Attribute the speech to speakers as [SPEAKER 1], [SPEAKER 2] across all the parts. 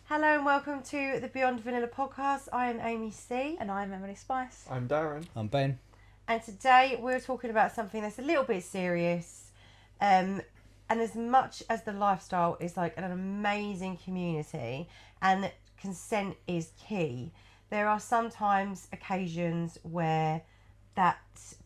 [SPEAKER 1] Hello and welcome to the Beyond Vanilla podcast. I am Amy C.
[SPEAKER 2] And I'm Emily Spice.
[SPEAKER 3] I'm Darren.
[SPEAKER 4] I'm Ben.
[SPEAKER 1] And today we're talking about something that's a little bit serious. And as much as the lifestyle is like an amazing community and consent is key, there are sometimes occasions where that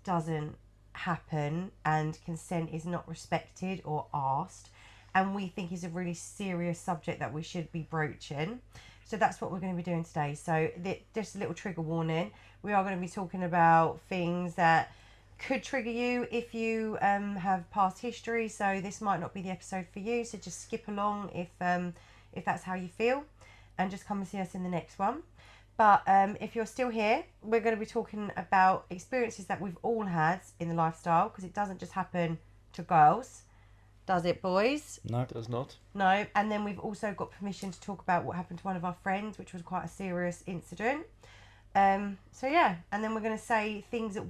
[SPEAKER 1] doesn't happen and consent is not respected or asked. And we think is a really serious subject that we should be broaching. So that's what we're going to be doing today. So just a little trigger warning. We are going to be talking about things that could trigger you if you have past history. So this might not be the episode for you. So just skip along if that's how you feel, and just come and see us in the next one. But if you're still here, we're going to be talking about experiences that we've all had in the lifestyle, because it doesn't just happen to girls. Does it, boys?
[SPEAKER 4] No.
[SPEAKER 3] Does not.
[SPEAKER 1] No. And then we've also got permission to talk about what happened to one of our friends, which was quite a serious incident. So yeah, and then we're going to say things that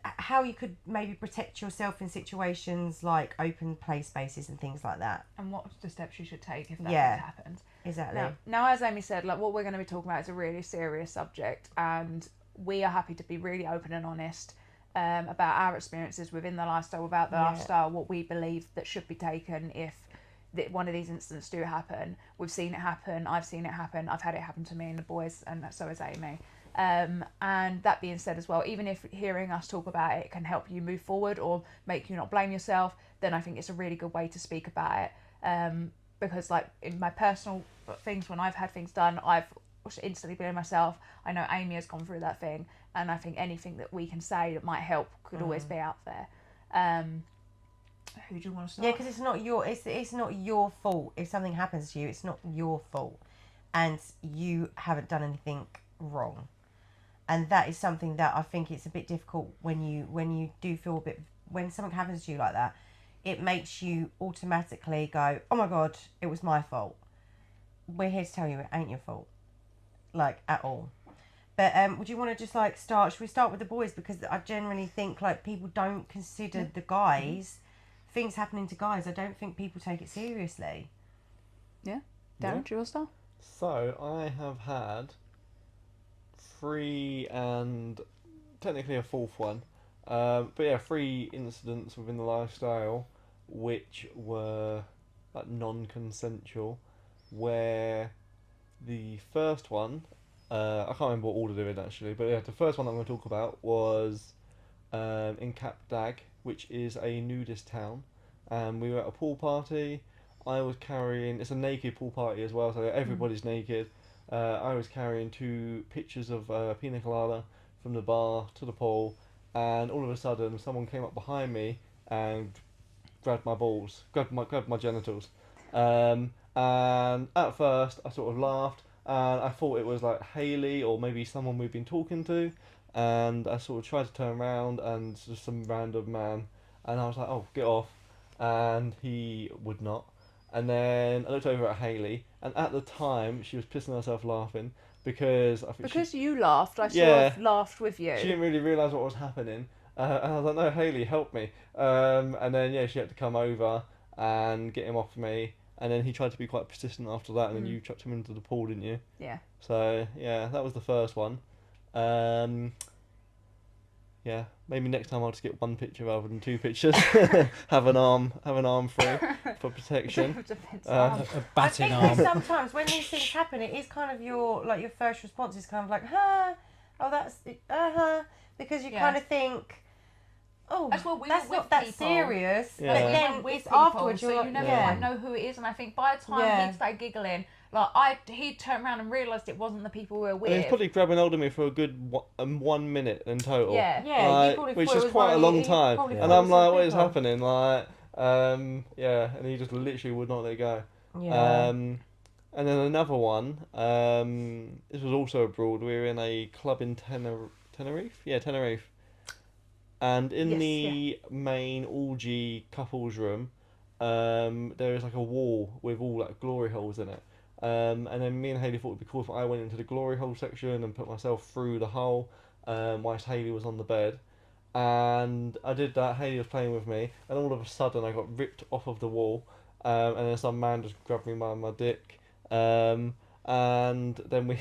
[SPEAKER 1] how you could maybe protect yourself in situations like open play spaces and things like that.
[SPEAKER 2] And what the steps you should take if that happens.
[SPEAKER 1] Exactly.
[SPEAKER 2] Now, as Amy said, like what we're going to be talking about is a really serious subject, and we are happy to be really open and honest about our experiences within the lifestyle, about the lifestyle, what we believe that should be taken if one of these incidents do happen. We've seen it happen. I've seen it happen. I've had it happen to me and the boys, and so has Amy. And that being said as well, even if hearing us talk about it can help you move forward or make you not blame yourself, then I think it's a really good way to speak about it. Because like in my personal things, when I've had things done, I've instantly blamed myself. I know Amy has gone through that thing, and I think anything that we can say that might help could always be out there. Who do you want to start?
[SPEAKER 1] Yeah, because it's not your fault if something happens to you. It's not your fault, and you haven't done anything wrong. And that is something that I think it's a bit difficult when you do feel when something happens to you like that. It makes you automatically go, oh my God, it was my fault. We're here to tell you it ain't your fault, like at all. But would you want to just like start? Should we start with the boys? Because I generally think like people don't consider the guys, things happening to guys. I don't think people take it seriously.
[SPEAKER 2] Yeah, Darren, do you want to start?
[SPEAKER 3] So I have had 3 and technically a 4th one. But yeah, 3 incidents within the lifestyle which were like non-consensual, where the first one, I can't remember what order they're in actually, but yeah, the first one I'm going to talk about was in Cap Dag, which is a nudist town, and we were at a pool party. I was carrying, it's a naked pool party as well, so everybody's naked. I was carrying 2 pitchers of pina colada from the bar to the pool, and all of a sudden someone came up behind me and grabbed my balls, grabbed my genitals. And at first I sort of laughed, and I thought it was like Haley or maybe someone we've been talking to, and I sort of tried to turn around and just some random man, and I was like, oh, get off, and he would not. And then I looked over at Haley, and at the time she was pissing herself laughing because I think
[SPEAKER 2] you laughed, I sort of laughed with you.
[SPEAKER 3] she didn't really realise what was happening. And I was like, no, Haley, help me. And then, yeah, she had to come over and get him off me. And then he tried to be quite persistent after that, and then you chucked him into the pool, didn't you?
[SPEAKER 2] Yeah.
[SPEAKER 3] So, yeah, that was the first one. Yeah, maybe next time I'll just get 1 picture rather than 2 pictures. have an arm free for protection.
[SPEAKER 4] A batting
[SPEAKER 1] I think
[SPEAKER 4] arm.
[SPEAKER 1] that sometimes when these things happen, it is kind of your first response is kind of like, oh that's because you kind of think, oh, that's not that serious.
[SPEAKER 3] Yeah.
[SPEAKER 1] But then it's afterwards,
[SPEAKER 2] so you never quite know who it is. And I think by the time he started giggling, he turned around and realised it wasn't the people we were with.
[SPEAKER 3] And he's probably grabbing hold of me for a good 1 minute in total.
[SPEAKER 1] Yeah,
[SPEAKER 3] which is quite a long time. And I'm like, what is happening? Like, and he just literally would not let go.
[SPEAKER 1] Yeah.
[SPEAKER 3] And then another one, this was also abroad. We were in a club in Tenerife? Yeah, Tenerife. And in the main orgy couples room, there is like a wall with all like glory holes in it. And then me and Hayley thought it would be cool if I went into the glory hole section and put myself through the hole, whilst Hayley was on the bed. And I did that. Hayley was playing with me, and all of a sudden I got ripped off of the wall, and then some man just grabbed me by my dick, And then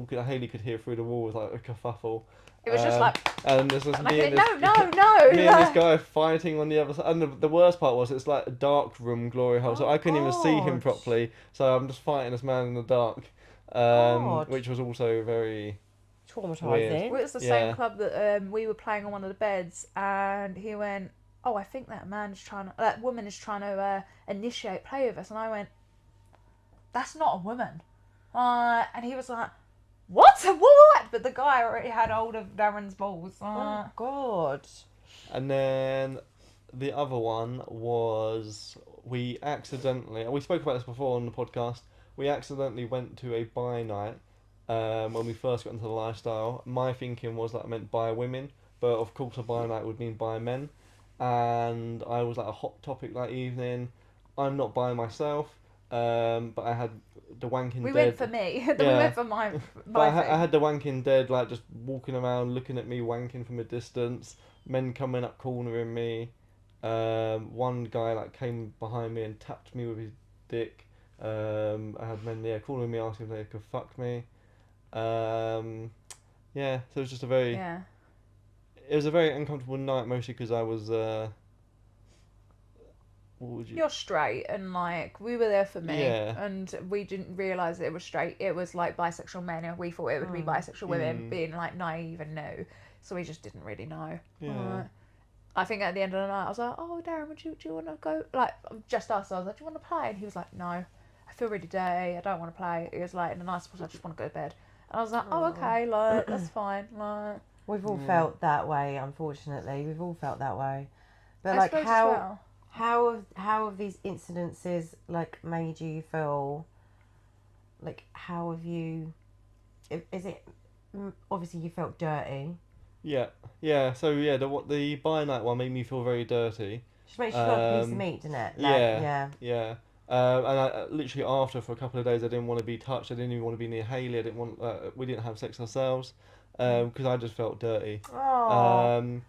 [SPEAKER 3] Haley could hear through the wall was like a kerfuffle.
[SPEAKER 2] It was just like,
[SPEAKER 3] and this was
[SPEAKER 2] and
[SPEAKER 3] me
[SPEAKER 2] I
[SPEAKER 3] and
[SPEAKER 2] said,
[SPEAKER 3] this,
[SPEAKER 2] no.
[SPEAKER 3] me and this guy fighting on the other side. And the worst part was it's like a dark room glory hole, so I couldn't even see him
[SPEAKER 1] God.
[SPEAKER 3] properly. So I'm just fighting this man in the dark,
[SPEAKER 1] God.
[SPEAKER 3] which was also very
[SPEAKER 1] Traumatizing.
[SPEAKER 2] Well, it's the
[SPEAKER 3] Yeah.
[SPEAKER 2] same club that we were playing on one of the beds, and he went, "Oh, I think that woman is trying to initiate play with us," and I went, "That's not a woman," and he was like, "What? What?" But the guy already had hold of Darren's balls.
[SPEAKER 1] Oh God.
[SPEAKER 3] And then the other one was we spoke about this before on the podcast. We accidentally went to a bi night when we first got into the lifestyle. My thinking was that I meant bi women, but of course a bi night would mean bi men. And I was like a hot topic that evening. I'm not bi myself, but I had the wanking
[SPEAKER 2] We
[SPEAKER 3] dead.
[SPEAKER 2] went for me. We
[SPEAKER 3] Yeah.
[SPEAKER 2] went for my
[SPEAKER 3] But I
[SPEAKER 2] thing.
[SPEAKER 3] had the wanking dead, like just walking around, looking at me wanking from a distance. Men coming up, cornering me. One guy like came behind me and tapped me with his dick. I had men calling me, asking if they could fuck me. Yeah, so it was just
[SPEAKER 2] Yeah.
[SPEAKER 3] it was a very uncomfortable night, mostly because I was what would you?
[SPEAKER 2] You're straight, and like we were there for me,
[SPEAKER 3] Yeah.
[SPEAKER 2] and we didn't realise it was straight. It was like bisexual men, and we thought it would be bisexual women, being like naive and new. So we just didn't really know.
[SPEAKER 3] Yeah.
[SPEAKER 2] I think at the end of the night, I was like, "Oh, Darren, do you want to go?" Like just us. I was like, "Do you want to play?" And he was like, "No, I feel really dirty. I don't want to play." He was like, in a nice voice, "I just want to go to bed." And I was like, "Oh, okay, like that's fine." Like
[SPEAKER 1] We've all felt that way, unfortunately. We've all felt that way. But
[SPEAKER 2] I
[SPEAKER 1] like
[SPEAKER 2] suppose as
[SPEAKER 1] how
[SPEAKER 2] well.
[SPEAKER 1] how have these incidences like made you feel? Like how have you? Is it obviously you felt dirty?
[SPEAKER 3] Yeah. So yeah, the bi night one made me feel very dirty.
[SPEAKER 1] Just makes you feel like a piece of meat, doesn't it? Like,
[SPEAKER 3] Yeah. And I literally after for a couple of days I didn't want to be touched. I didn't even want to be near Haley. I didn't want. We didn't have sex ourselves, because I just felt dirty.
[SPEAKER 1] Oh.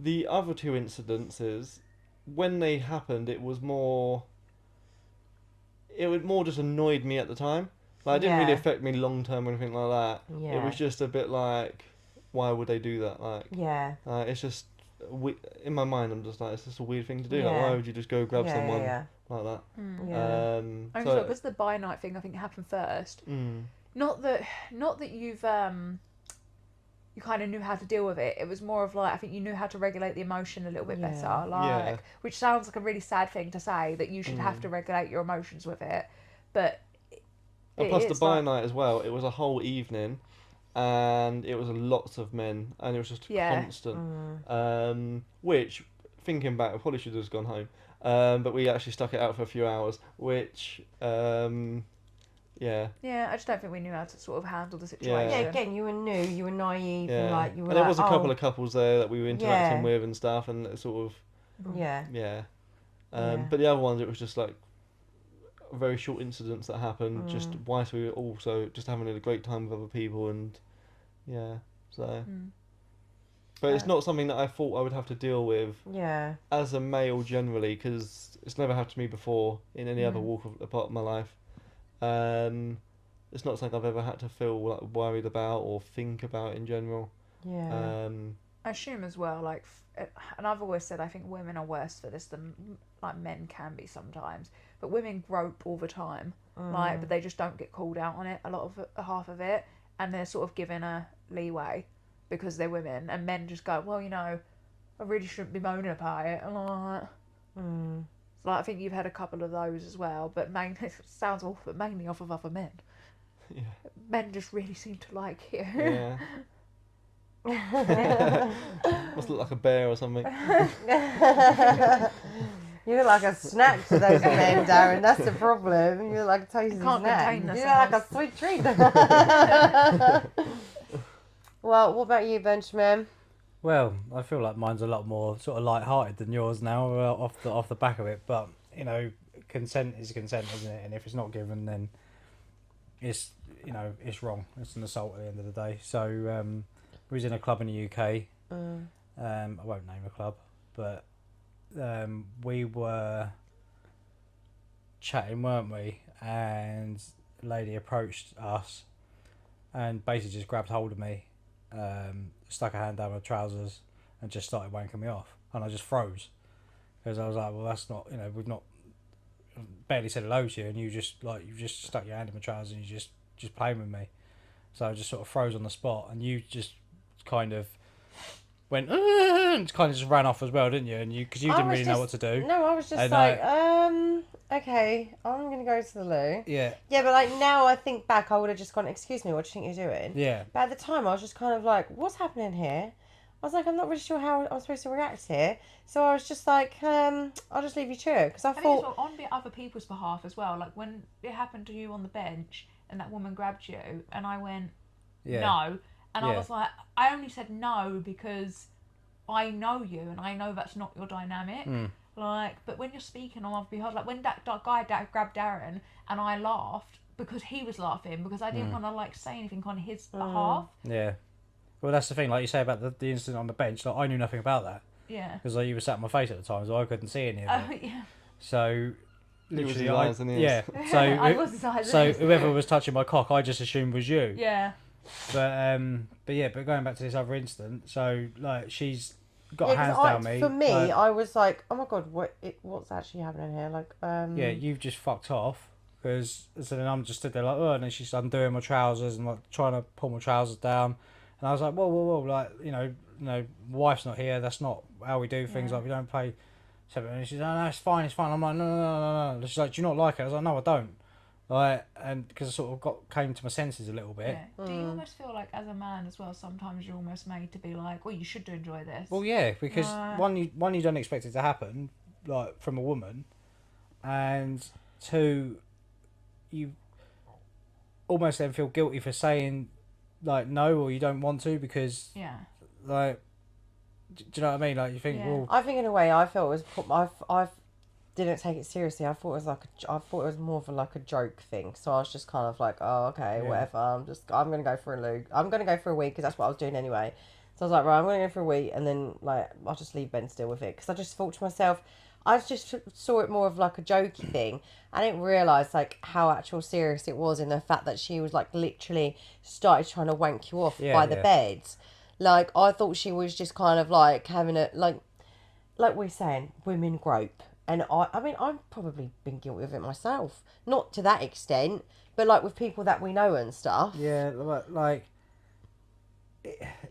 [SPEAKER 3] The other two incidences, when they happened, it more just annoyed me at the time. Like, it didn't really
[SPEAKER 1] Yeah.
[SPEAKER 3] affect me long term or anything like that.
[SPEAKER 1] Yeah.
[SPEAKER 3] It was just a bit like, why would they do that? Like,
[SPEAKER 1] Yeah.
[SPEAKER 3] it's just in my mind. I'm just like, it's just a weird thing to do. Like,
[SPEAKER 1] Yeah.
[SPEAKER 3] why would you just go grab
[SPEAKER 1] Yeah,
[SPEAKER 3] someone
[SPEAKER 1] yeah,
[SPEAKER 3] like that?
[SPEAKER 1] yeah.
[SPEAKER 2] I'm
[SPEAKER 3] So
[SPEAKER 2] sure because the bi night thing, I think happened first. Not that you've you kind of knew how to deal with it. It was more of like I think you knew how to regulate the emotion a little bit
[SPEAKER 1] Yeah.
[SPEAKER 2] better. Like,
[SPEAKER 3] Yeah.
[SPEAKER 2] which sounds like a really sad thing to say that you should have to regulate your emotions with it, but.
[SPEAKER 3] And plus the
[SPEAKER 2] is
[SPEAKER 3] bi
[SPEAKER 2] like,
[SPEAKER 3] night as well. It was a whole evening, and it was lots of men, and it was just
[SPEAKER 2] Yeah.
[SPEAKER 3] constant. Which, thinking back, I probably should have just gone home. But we actually stuck it out for a few hours, which, yeah.
[SPEAKER 2] Yeah, I just don't think we knew how to sort of handle the
[SPEAKER 3] Yeah.
[SPEAKER 2] situation.
[SPEAKER 1] Yeah, again, you were new, you were naive, and
[SPEAKER 3] Yeah.
[SPEAKER 1] like you were
[SPEAKER 3] And there
[SPEAKER 1] like,
[SPEAKER 3] was a couple of couples there that we were interacting
[SPEAKER 1] Yeah.
[SPEAKER 3] with and stuff, and it sort of,
[SPEAKER 1] yeah,
[SPEAKER 3] yeah.
[SPEAKER 1] Yeah.
[SPEAKER 3] But the other ones, it was just like very short incidents that happened, just whilst we were also just having a great time with other people, and yeah, so. But it's not something that I thought I would have to deal with
[SPEAKER 1] yeah,
[SPEAKER 3] as a male generally, because it's never happened to me before in any other walk of the part of my life. It's not something I've ever had to feel like worried about or think about in general.
[SPEAKER 1] yeah,
[SPEAKER 2] I assume as well, like, and I've always said I think women are worse for this than like men can be sometimes. But women grope all the time, like, but they just don't get called out on it. A lot of half of it, and they're sort of given a leeway because they're women, and men just go, well, I really shouldn't be moaning about it. And like, so, like, I think you've had a couple of those as well, but mainly it sounds awful, but mainly off of other men.
[SPEAKER 3] Yeah.
[SPEAKER 2] Men just really seem to like you.
[SPEAKER 3] Yeah. Must look like a bear or something.
[SPEAKER 1] You look like a snack to those men, Darren. That's the problem. You look like a tasty
[SPEAKER 2] Can't
[SPEAKER 1] snack.
[SPEAKER 2] contain
[SPEAKER 1] You look like a
[SPEAKER 2] themselves.
[SPEAKER 1] sweet treat. Well, what about you, Benjamin?
[SPEAKER 4] Well, I feel like mine's a lot more sort of light-hearted than yours now, off the back of it. But consent is consent, isn't it? And if it's not given, then it's it's wrong. It's an assault at the end of the day. So we was in a club in the UK. I won't name a club, but we were chatting, weren't we? And lady approached us and basically just grabbed hold of me, stuck her hand down my trousers, and just started wanking me off. And I just froze because I was like, well, that's not, we've not barely said hello to you, and you've just stuck your hand in my trousers and you just playing with me. So I just sort of froze on the spot, and you just kind of went and kind of just ran off as well, didn't you? And because you didn't really know what to do.
[SPEAKER 1] No, I was just
[SPEAKER 4] And
[SPEAKER 1] like, okay, I'm gonna go to the loo.
[SPEAKER 4] Yeah.
[SPEAKER 1] Yeah, but like now I think back, I would have just gone, excuse me, what do you think you're doing?
[SPEAKER 4] Yeah.
[SPEAKER 1] But at the time, I was just kind of like, what's happening here? I was like, I'm not really sure how I'm supposed to react here. So I was just like, I'll just leave you to it. Because I
[SPEAKER 2] think
[SPEAKER 1] thought...
[SPEAKER 2] as well, on other people's behalf as well, like when it happened to you on the bench and that woman grabbed you and I went, no. And I was like, I only said no because I know you and I know that's not your dynamic. Like, but when you're speaking on my behalf, like when that guy grabbed Darren and I laughed because he was laughing because I didn't want to like say anything on his behalf.
[SPEAKER 4] Yeah. Well, that's the thing, like you say about the incident on the bench. Like I knew nothing about that.
[SPEAKER 2] Yeah.
[SPEAKER 4] Because like, you were sat in my face at the time, so I couldn't see any of it.
[SPEAKER 2] Yeah.
[SPEAKER 4] So literally,
[SPEAKER 3] his eyes and ears.
[SPEAKER 4] yeah. So
[SPEAKER 2] I was his eyes
[SPEAKER 4] so
[SPEAKER 2] and ears.
[SPEAKER 4] whoever was touching my cock, I just assumed was you.
[SPEAKER 2] Yeah.
[SPEAKER 4] But going back to this other incident, so like she's got her
[SPEAKER 1] 'cause
[SPEAKER 4] hands down me.
[SPEAKER 1] For me,
[SPEAKER 4] like,
[SPEAKER 1] I was like, oh my god, what's actually happening here? Like,
[SPEAKER 4] yeah, you've just fucked off. Because so then I'm just stood there like, oh, and then she's undoing my trousers and like trying to pull my trousers down, and I was like, whoa, like wife's not here. That's not how we do things. Like we don't play separate. And she's like, no, it's fine. I'm like, no. She's like, do you not like it? I was like, no, I don't. Like, and because I sort of came to my senses a little bit.
[SPEAKER 2] Yeah. Do you almost feel like as a man as well, sometimes you're almost made to be like, well, you should enjoy this?
[SPEAKER 4] Well, yeah, because one, you don't expect it to happen, like from a woman, and two, you almost then feel guilty for saying like no or you don't want to because like, do you know what I mean? Like you think, well,
[SPEAKER 1] I think in a way I felt it was I didn't take it seriously. I thought it was I thought it was more of like a joke thing. So I was just kind of like, oh, okay, whatever. I'm gonna go for a loo. I'm gonna go for a week because that's what I was doing anyway. So I was like, right, I'm gonna go for a week and then like I'll just leave Ben still with it because I just thought to myself, I just saw it more of like a jokey thing. I didn't realise like how actual serious it was in the fact that she was like literally started trying to wank you off by the beds. Like I thought she was just kind of like having a like we're saying, women grope. And I mean, I've probably been guilty of it myself. Not to that extent, but like with people that we know and stuff.
[SPEAKER 4] yeah,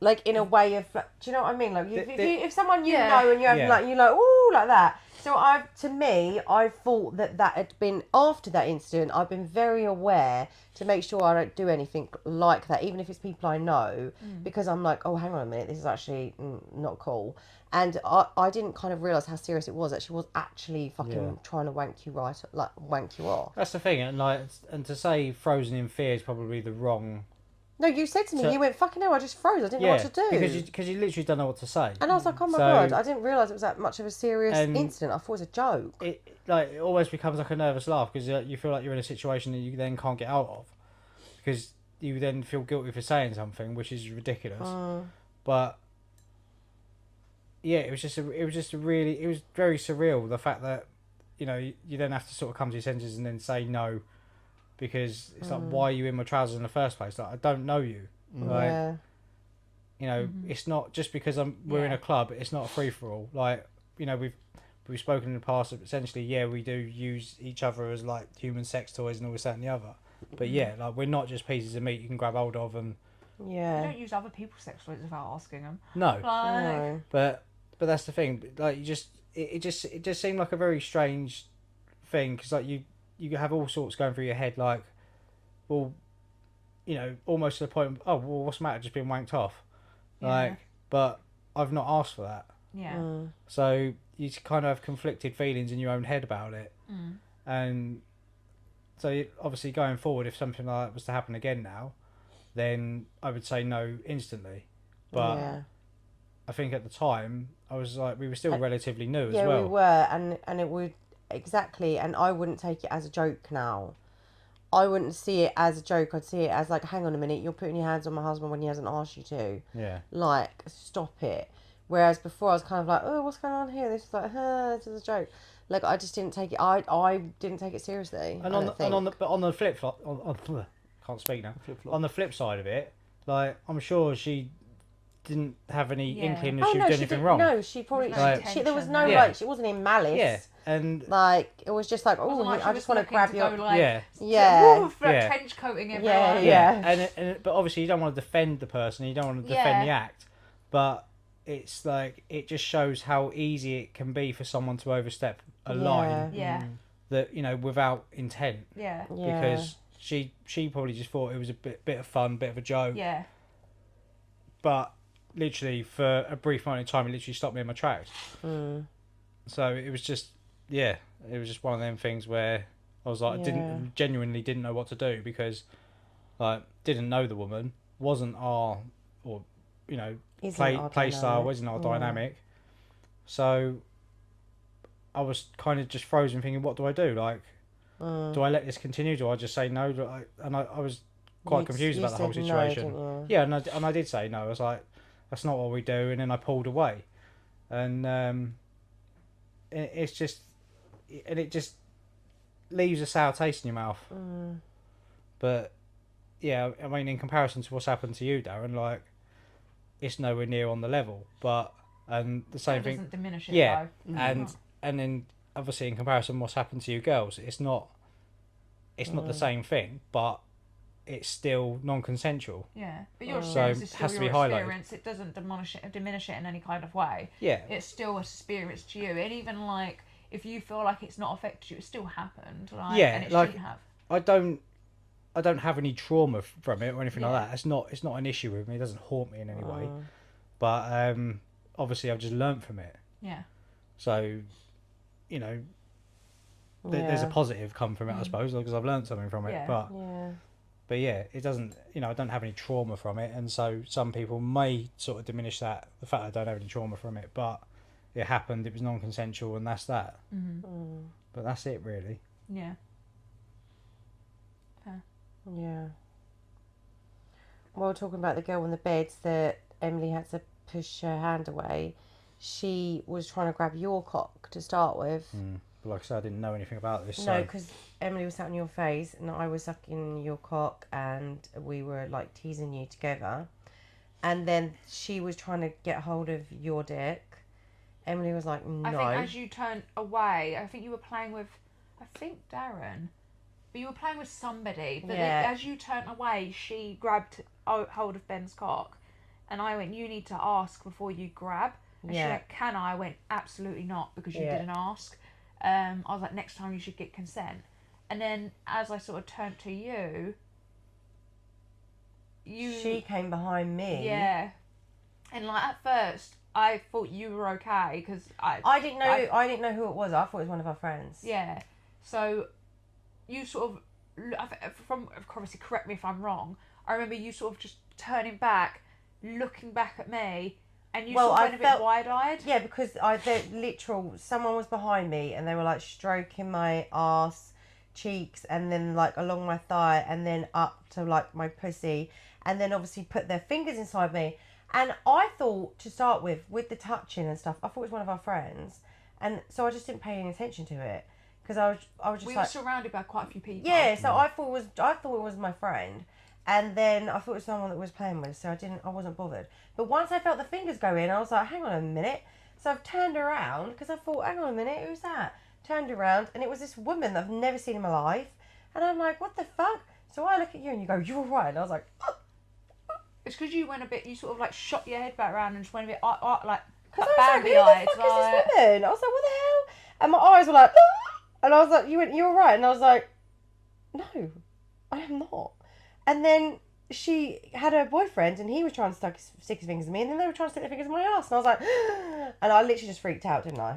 [SPEAKER 1] Like in a way of, do you know what I mean? Like if someone you know and you're like, you're like, ooh, like that. So to me, I thought that had been, after that incident, I've been very aware to make sure I don't do anything like that, even if it's people I know, because I'm like, oh, hang on a minute, this is actually not cool. And I didn't kind of realise how serious it was, that she was actually fucking trying to wank you off.
[SPEAKER 4] that's the thing, and to say frozen in fear is probably the wrong.
[SPEAKER 1] No, you said to me, you went, fucking hell, I just froze, I didn't know what to do.
[SPEAKER 4] because you literally don't know what to say.
[SPEAKER 1] And I was like, oh my God, I didn't realise it was that much of a serious incident. I thought it was a joke.
[SPEAKER 4] It almost becomes like a nervous laugh because you feel like you're in a situation that you then can't get out of because you then feel guilty for saying something, which is ridiculous. But yeah, it was very surreal, the fact that you then have to sort of come to your senses and then say no. Because it's like, why are you in my trousers in the first place? Like, I don't know you. Like, it's not just because we're in a club. It's not a free for all. Like, we've spoken in the past. Essentially, we do use each other as like human sex toys and all this that and the other. But like we're not just pieces of meat you can grab hold of and.
[SPEAKER 1] Yeah.
[SPEAKER 2] You don't use other people's sex toys without asking them.
[SPEAKER 4] No.
[SPEAKER 1] No.
[SPEAKER 4] But that's the thing. Like it just seemed like a very strange thing because like you have all sorts going through your head, like, well, almost to the point of, oh, well, what's the matter, just being wanked off? Like, but I've not asked for that.
[SPEAKER 2] Yeah.
[SPEAKER 4] So you kind of have conflicted feelings in your own head about it. And so obviously going forward, if something like that was to happen again now, then I would say no instantly. But I think at the time, I was like, we were still relatively new as well.
[SPEAKER 1] Yeah, we were, and it would... Exactly, and I wouldn't take it as a joke now. I wouldn't see it as a joke. I'd see it as like, hang on a minute, you're putting your hands on my husband when he hasn't asked you to.
[SPEAKER 4] Yeah.
[SPEAKER 1] Like, stop it. Whereas before I was kind of like, oh, what's going on here? This is like, this is a joke. Like, I just didn't take it. I didn't take it seriously.
[SPEAKER 4] And on the flip side, can't speak now.
[SPEAKER 3] Flip-flop.
[SPEAKER 4] On the flip side of it, like I'm sure she didn't have any
[SPEAKER 2] Yeah.
[SPEAKER 4] inkling that she was doing anything wrong.
[SPEAKER 1] No, she probably.
[SPEAKER 2] There's no
[SPEAKER 1] There was
[SPEAKER 2] intention
[SPEAKER 1] no
[SPEAKER 2] there.
[SPEAKER 4] Yeah.
[SPEAKER 1] like. She wasn't in malice.
[SPEAKER 4] Yeah, and
[SPEAKER 1] Like, it was just like,
[SPEAKER 2] It wasn't
[SPEAKER 1] oh,
[SPEAKER 2] like she
[SPEAKER 1] I
[SPEAKER 2] was
[SPEAKER 1] just want to
[SPEAKER 2] looking
[SPEAKER 1] grab
[SPEAKER 2] to
[SPEAKER 1] your.
[SPEAKER 2] go, like,
[SPEAKER 4] yeah,
[SPEAKER 1] Yeah.
[SPEAKER 2] woof,
[SPEAKER 4] Yeah.
[SPEAKER 2] trench coating everyone.
[SPEAKER 1] Yeah,
[SPEAKER 4] yeah, and but obviously you don't want to defend the person, you don't want to defend
[SPEAKER 2] Yeah.
[SPEAKER 4] the act, but it's like it just shows how easy it can be for someone to overstep a line
[SPEAKER 2] Yeah.
[SPEAKER 4] that without intent,
[SPEAKER 2] Yeah.
[SPEAKER 1] Yeah.
[SPEAKER 4] because she probably just thought it was a bit of fun, bit of a joke,
[SPEAKER 2] Yeah.
[SPEAKER 4] but literally for a brief moment in time it literally stopped me in my tracks. So it was just it was just one of them things where I was like, I genuinely didn't know what to do, because like didn't know the woman, wasn't our play style, wasn't our dynamic, so I was kind of just frozen thinking, what do I do? Like, do I let this continue? Do I just say no? I was quite confused about the whole situation.
[SPEAKER 1] No,
[SPEAKER 4] Yeah, and I did say no. I was like, that's not what we do, and then I pulled away, and it just leaves a sour taste in your mouth. But yeah, I mean, in comparison to what's happened to you, Darren, like it's nowhere near on the level. But and the same
[SPEAKER 2] That
[SPEAKER 4] thing,
[SPEAKER 2] doesn't diminish it,
[SPEAKER 4] yeah,
[SPEAKER 2] though.
[SPEAKER 4] and then obviously in comparison to what's happened to you girls, it's not the same thing, but it's still non-consensual.
[SPEAKER 2] Yeah, but your
[SPEAKER 4] So,
[SPEAKER 2] experience is still
[SPEAKER 4] has to be
[SPEAKER 2] your
[SPEAKER 4] highlighted.
[SPEAKER 2] experience. It doesn't diminish it in any kind of way.
[SPEAKER 4] Yeah,
[SPEAKER 2] It's still a experience to you, and even like if you feel like it's not affected you, it still happened. Like,
[SPEAKER 4] Yeah,
[SPEAKER 2] and it
[SPEAKER 4] like-
[SPEAKER 2] shouldn't have.
[SPEAKER 4] I don't have any trauma from it or anything
[SPEAKER 2] Yeah.
[SPEAKER 4] like that. It's not an issue with me. It doesn't haunt me in any way. But obviously I've just learnt from it.
[SPEAKER 2] Yeah.
[SPEAKER 4] So, there's a positive come from it, I suppose, because I've learnt something from it.
[SPEAKER 2] Yeah.
[SPEAKER 4] But yeah, it doesn't. I don't have any trauma from it, and so some people may sort of diminish the fact I don't have any trauma from it. But it happened. It was non-consensual, and that's that. But that's it, really.
[SPEAKER 2] Yeah.
[SPEAKER 1] Yeah. While we're talking about the girl on the bed that Emily had to push her hand away, she was trying to grab your cock to start with.
[SPEAKER 4] But like I said, I didn't know anything about this.
[SPEAKER 1] No,
[SPEAKER 4] So
[SPEAKER 1] because Emily was sat on your face and I was sucking your cock and we were like teasing you together. And then she was trying to get hold of your dick. Emily was like, no.
[SPEAKER 2] I think as you turned away, I think you were playing with, Darren. But you were playing with somebody. But
[SPEAKER 1] Yeah.
[SPEAKER 2] as you turned away, she grabbed hold of Ben's cock. And I went, you need to ask before you grab. And she
[SPEAKER 1] Yeah.
[SPEAKER 2] went, can I? I went, absolutely not, because you
[SPEAKER 1] Yeah.
[SPEAKER 2] didn't ask. I was like, next time you should get consent. And then as I sort of turned to you,
[SPEAKER 1] She came behind me.
[SPEAKER 2] yeah. And like at first, I thought you were okay, because
[SPEAKER 1] I didn't know who it was. I thought it was one of our friends.
[SPEAKER 2] yeah. So you sort of, from obviously correct me if I'm wrong, I remember you sort of just turning back, looking back at me, and you sort of went a bit wide-eyed.
[SPEAKER 1] Yeah, because someone was behind me and they were like stroking my ass cheeks and then like along my thigh and then up to like my pussy and then obviously put their fingers inside me. And I thought, to start with the touching and stuff, I thought it was one of our friends. And so I just didn't pay any attention to it. Because I was just
[SPEAKER 2] We
[SPEAKER 1] like...
[SPEAKER 2] were surrounded by quite a few people.
[SPEAKER 1] Yeah, so I thought it was my friend. And then I thought it was someone that was playing with, so I wasn't bothered. But once I felt the fingers go in, I was like, hang on a minute. So I've turned around, because I thought, hang on a minute, who's that? Turned around, and it was this woman that I've never seen in my life. And I'm like, what the fuck? So I look at you and you go, you're right. And I was like, oh.
[SPEAKER 2] It's because you went a bit, you sort of like shot your head back around and just went a bit like
[SPEAKER 1] Because I was like, who the
[SPEAKER 2] eyed.
[SPEAKER 1] fuck is this woman? I was like, what the hell? And my eyes were like, and I was like, you're right. And I was like, no, I am not. And then she had her boyfriend and he was trying to stick his fingers in me and then they were trying to stick their fingers in my ass. And I was like, and I literally just freaked out, didn't I?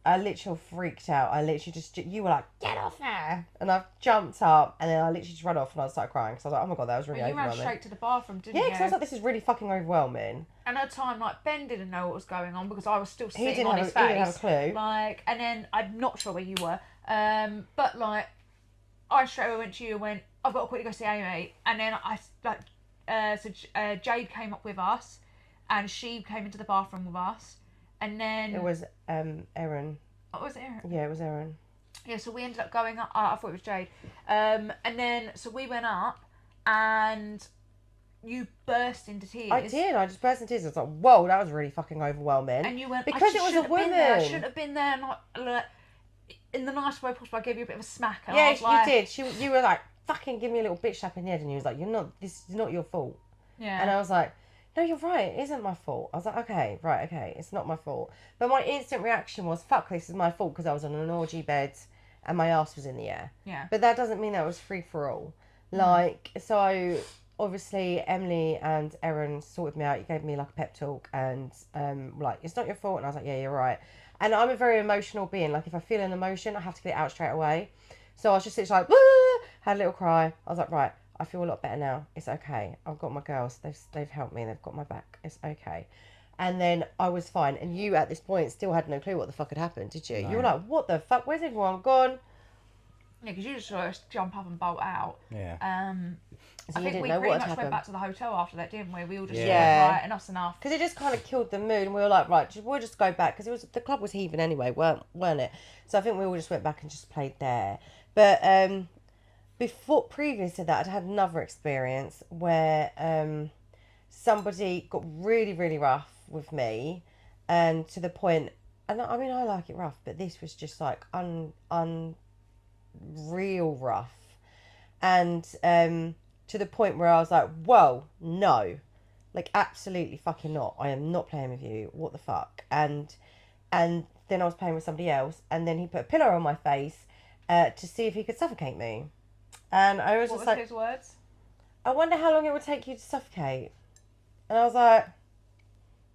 [SPEAKER 1] I literally freaked out. I literally just, you were like, get off there. And I jumped up and then I literally just ran off and I started crying because I was like, oh my God, that was really
[SPEAKER 2] Well, you ran
[SPEAKER 1] overwhelming.
[SPEAKER 2] straight to the bathroom, didn't
[SPEAKER 1] Yeah,
[SPEAKER 2] you?
[SPEAKER 1] because I was like, this is really fucking overwhelming.
[SPEAKER 2] And at the time, like, Ben didn't know what was going on because I was still
[SPEAKER 1] He
[SPEAKER 2] sitting
[SPEAKER 1] didn't
[SPEAKER 2] on
[SPEAKER 1] have
[SPEAKER 2] his
[SPEAKER 1] a-
[SPEAKER 2] face.
[SPEAKER 1] he didn't have a clue.
[SPEAKER 2] Like, and then I'm not sure where you were. But like, I straight away went to you and went, I've got to quickly go see Amy. And then Jade came up with us, and she came into the bathroom with us, and then
[SPEAKER 1] It was Erin.
[SPEAKER 2] Oh, was it Erin?
[SPEAKER 1] Yeah, it was Erin.
[SPEAKER 2] Yeah, so we ended up going up. I thought it was Jade. And then, so we went up and you burst into tears.
[SPEAKER 1] I did. I just burst into tears. I was like, whoa, that was really fucking overwhelming.
[SPEAKER 2] And you went,
[SPEAKER 1] because it was a woman.
[SPEAKER 2] I shouldn't have been there. Like, in the nicest way possible, I gave you a bit of a smack. And
[SPEAKER 1] Yeah,
[SPEAKER 2] I was like,
[SPEAKER 1] you did. You were like, fucking give me a little bitch slap in the head. And you was like, this is not your fault.
[SPEAKER 2] Yeah.
[SPEAKER 1] And I was like, no, you're right. It isn't my fault. I was like, okay, right, okay. It's not my fault. But my instant reaction was, fuck, this is my fault because I was on an orgy bed and my ass was in the air.
[SPEAKER 2] Yeah.
[SPEAKER 1] But that doesn't mean that was free for all. Like, so obviously Emily and Erin sorted me out. You gave me like a pep talk and like, it's not your fault. And I was like, yeah, you're right. And I'm a very emotional being. Like, if I feel an emotion, I have to get it out straight away. So I was just like, woo! Had a little cry. I was like, right, I feel a lot better now. It's okay. I've got my girls. They've helped me. They've got my back. It's okay. And then I was fine. And you, at this point, still had no clue what the fuck had happened, did you?
[SPEAKER 4] No.
[SPEAKER 1] You were like, what the fuck? Where's everyone gone?
[SPEAKER 2] Yeah, because you just saw us jump up and bolt out.
[SPEAKER 4] Yeah.
[SPEAKER 1] So
[SPEAKER 2] I
[SPEAKER 1] you
[SPEAKER 2] think
[SPEAKER 1] didn't
[SPEAKER 2] we
[SPEAKER 1] know
[SPEAKER 2] pretty
[SPEAKER 1] what
[SPEAKER 2] much
[SPEAKER 1] had
[SPEAKER 2] went
[SPEAKER 1] happened.
[SPEAKER 2] back to the hotel after that, didn't we? We all just
[SPEAKER 1] Yeah.
[SPEAKER 2] went, right, enough's enough.
[SPEAKER 1] Because it just kind of killed the mood. And we were like, right, we'll just go back. Because the club was heaving anyway, weren't it? So I think we all just went back and just played there. But previous to that, I'd had another experience where somebody got really, really rough with me, and to the point, and I mean, I like it rough, but this was just like unreal rough, and to the point where I was like, whoa, no, like absolutely fucking not. I am not playing with you. What the fuck? And then I was playing with somebody else, and then he put a pillow on my face to see if he could suffocate me. And I was
[SPEAKER 2] What
[SPEAKER 1] just
[SPEAKER 2] was
[SPEAKER 1] like,
[SPEAKER 2] his words?
[SPEAKER 1] I wonder how long it would take you to suffocate. And I was like,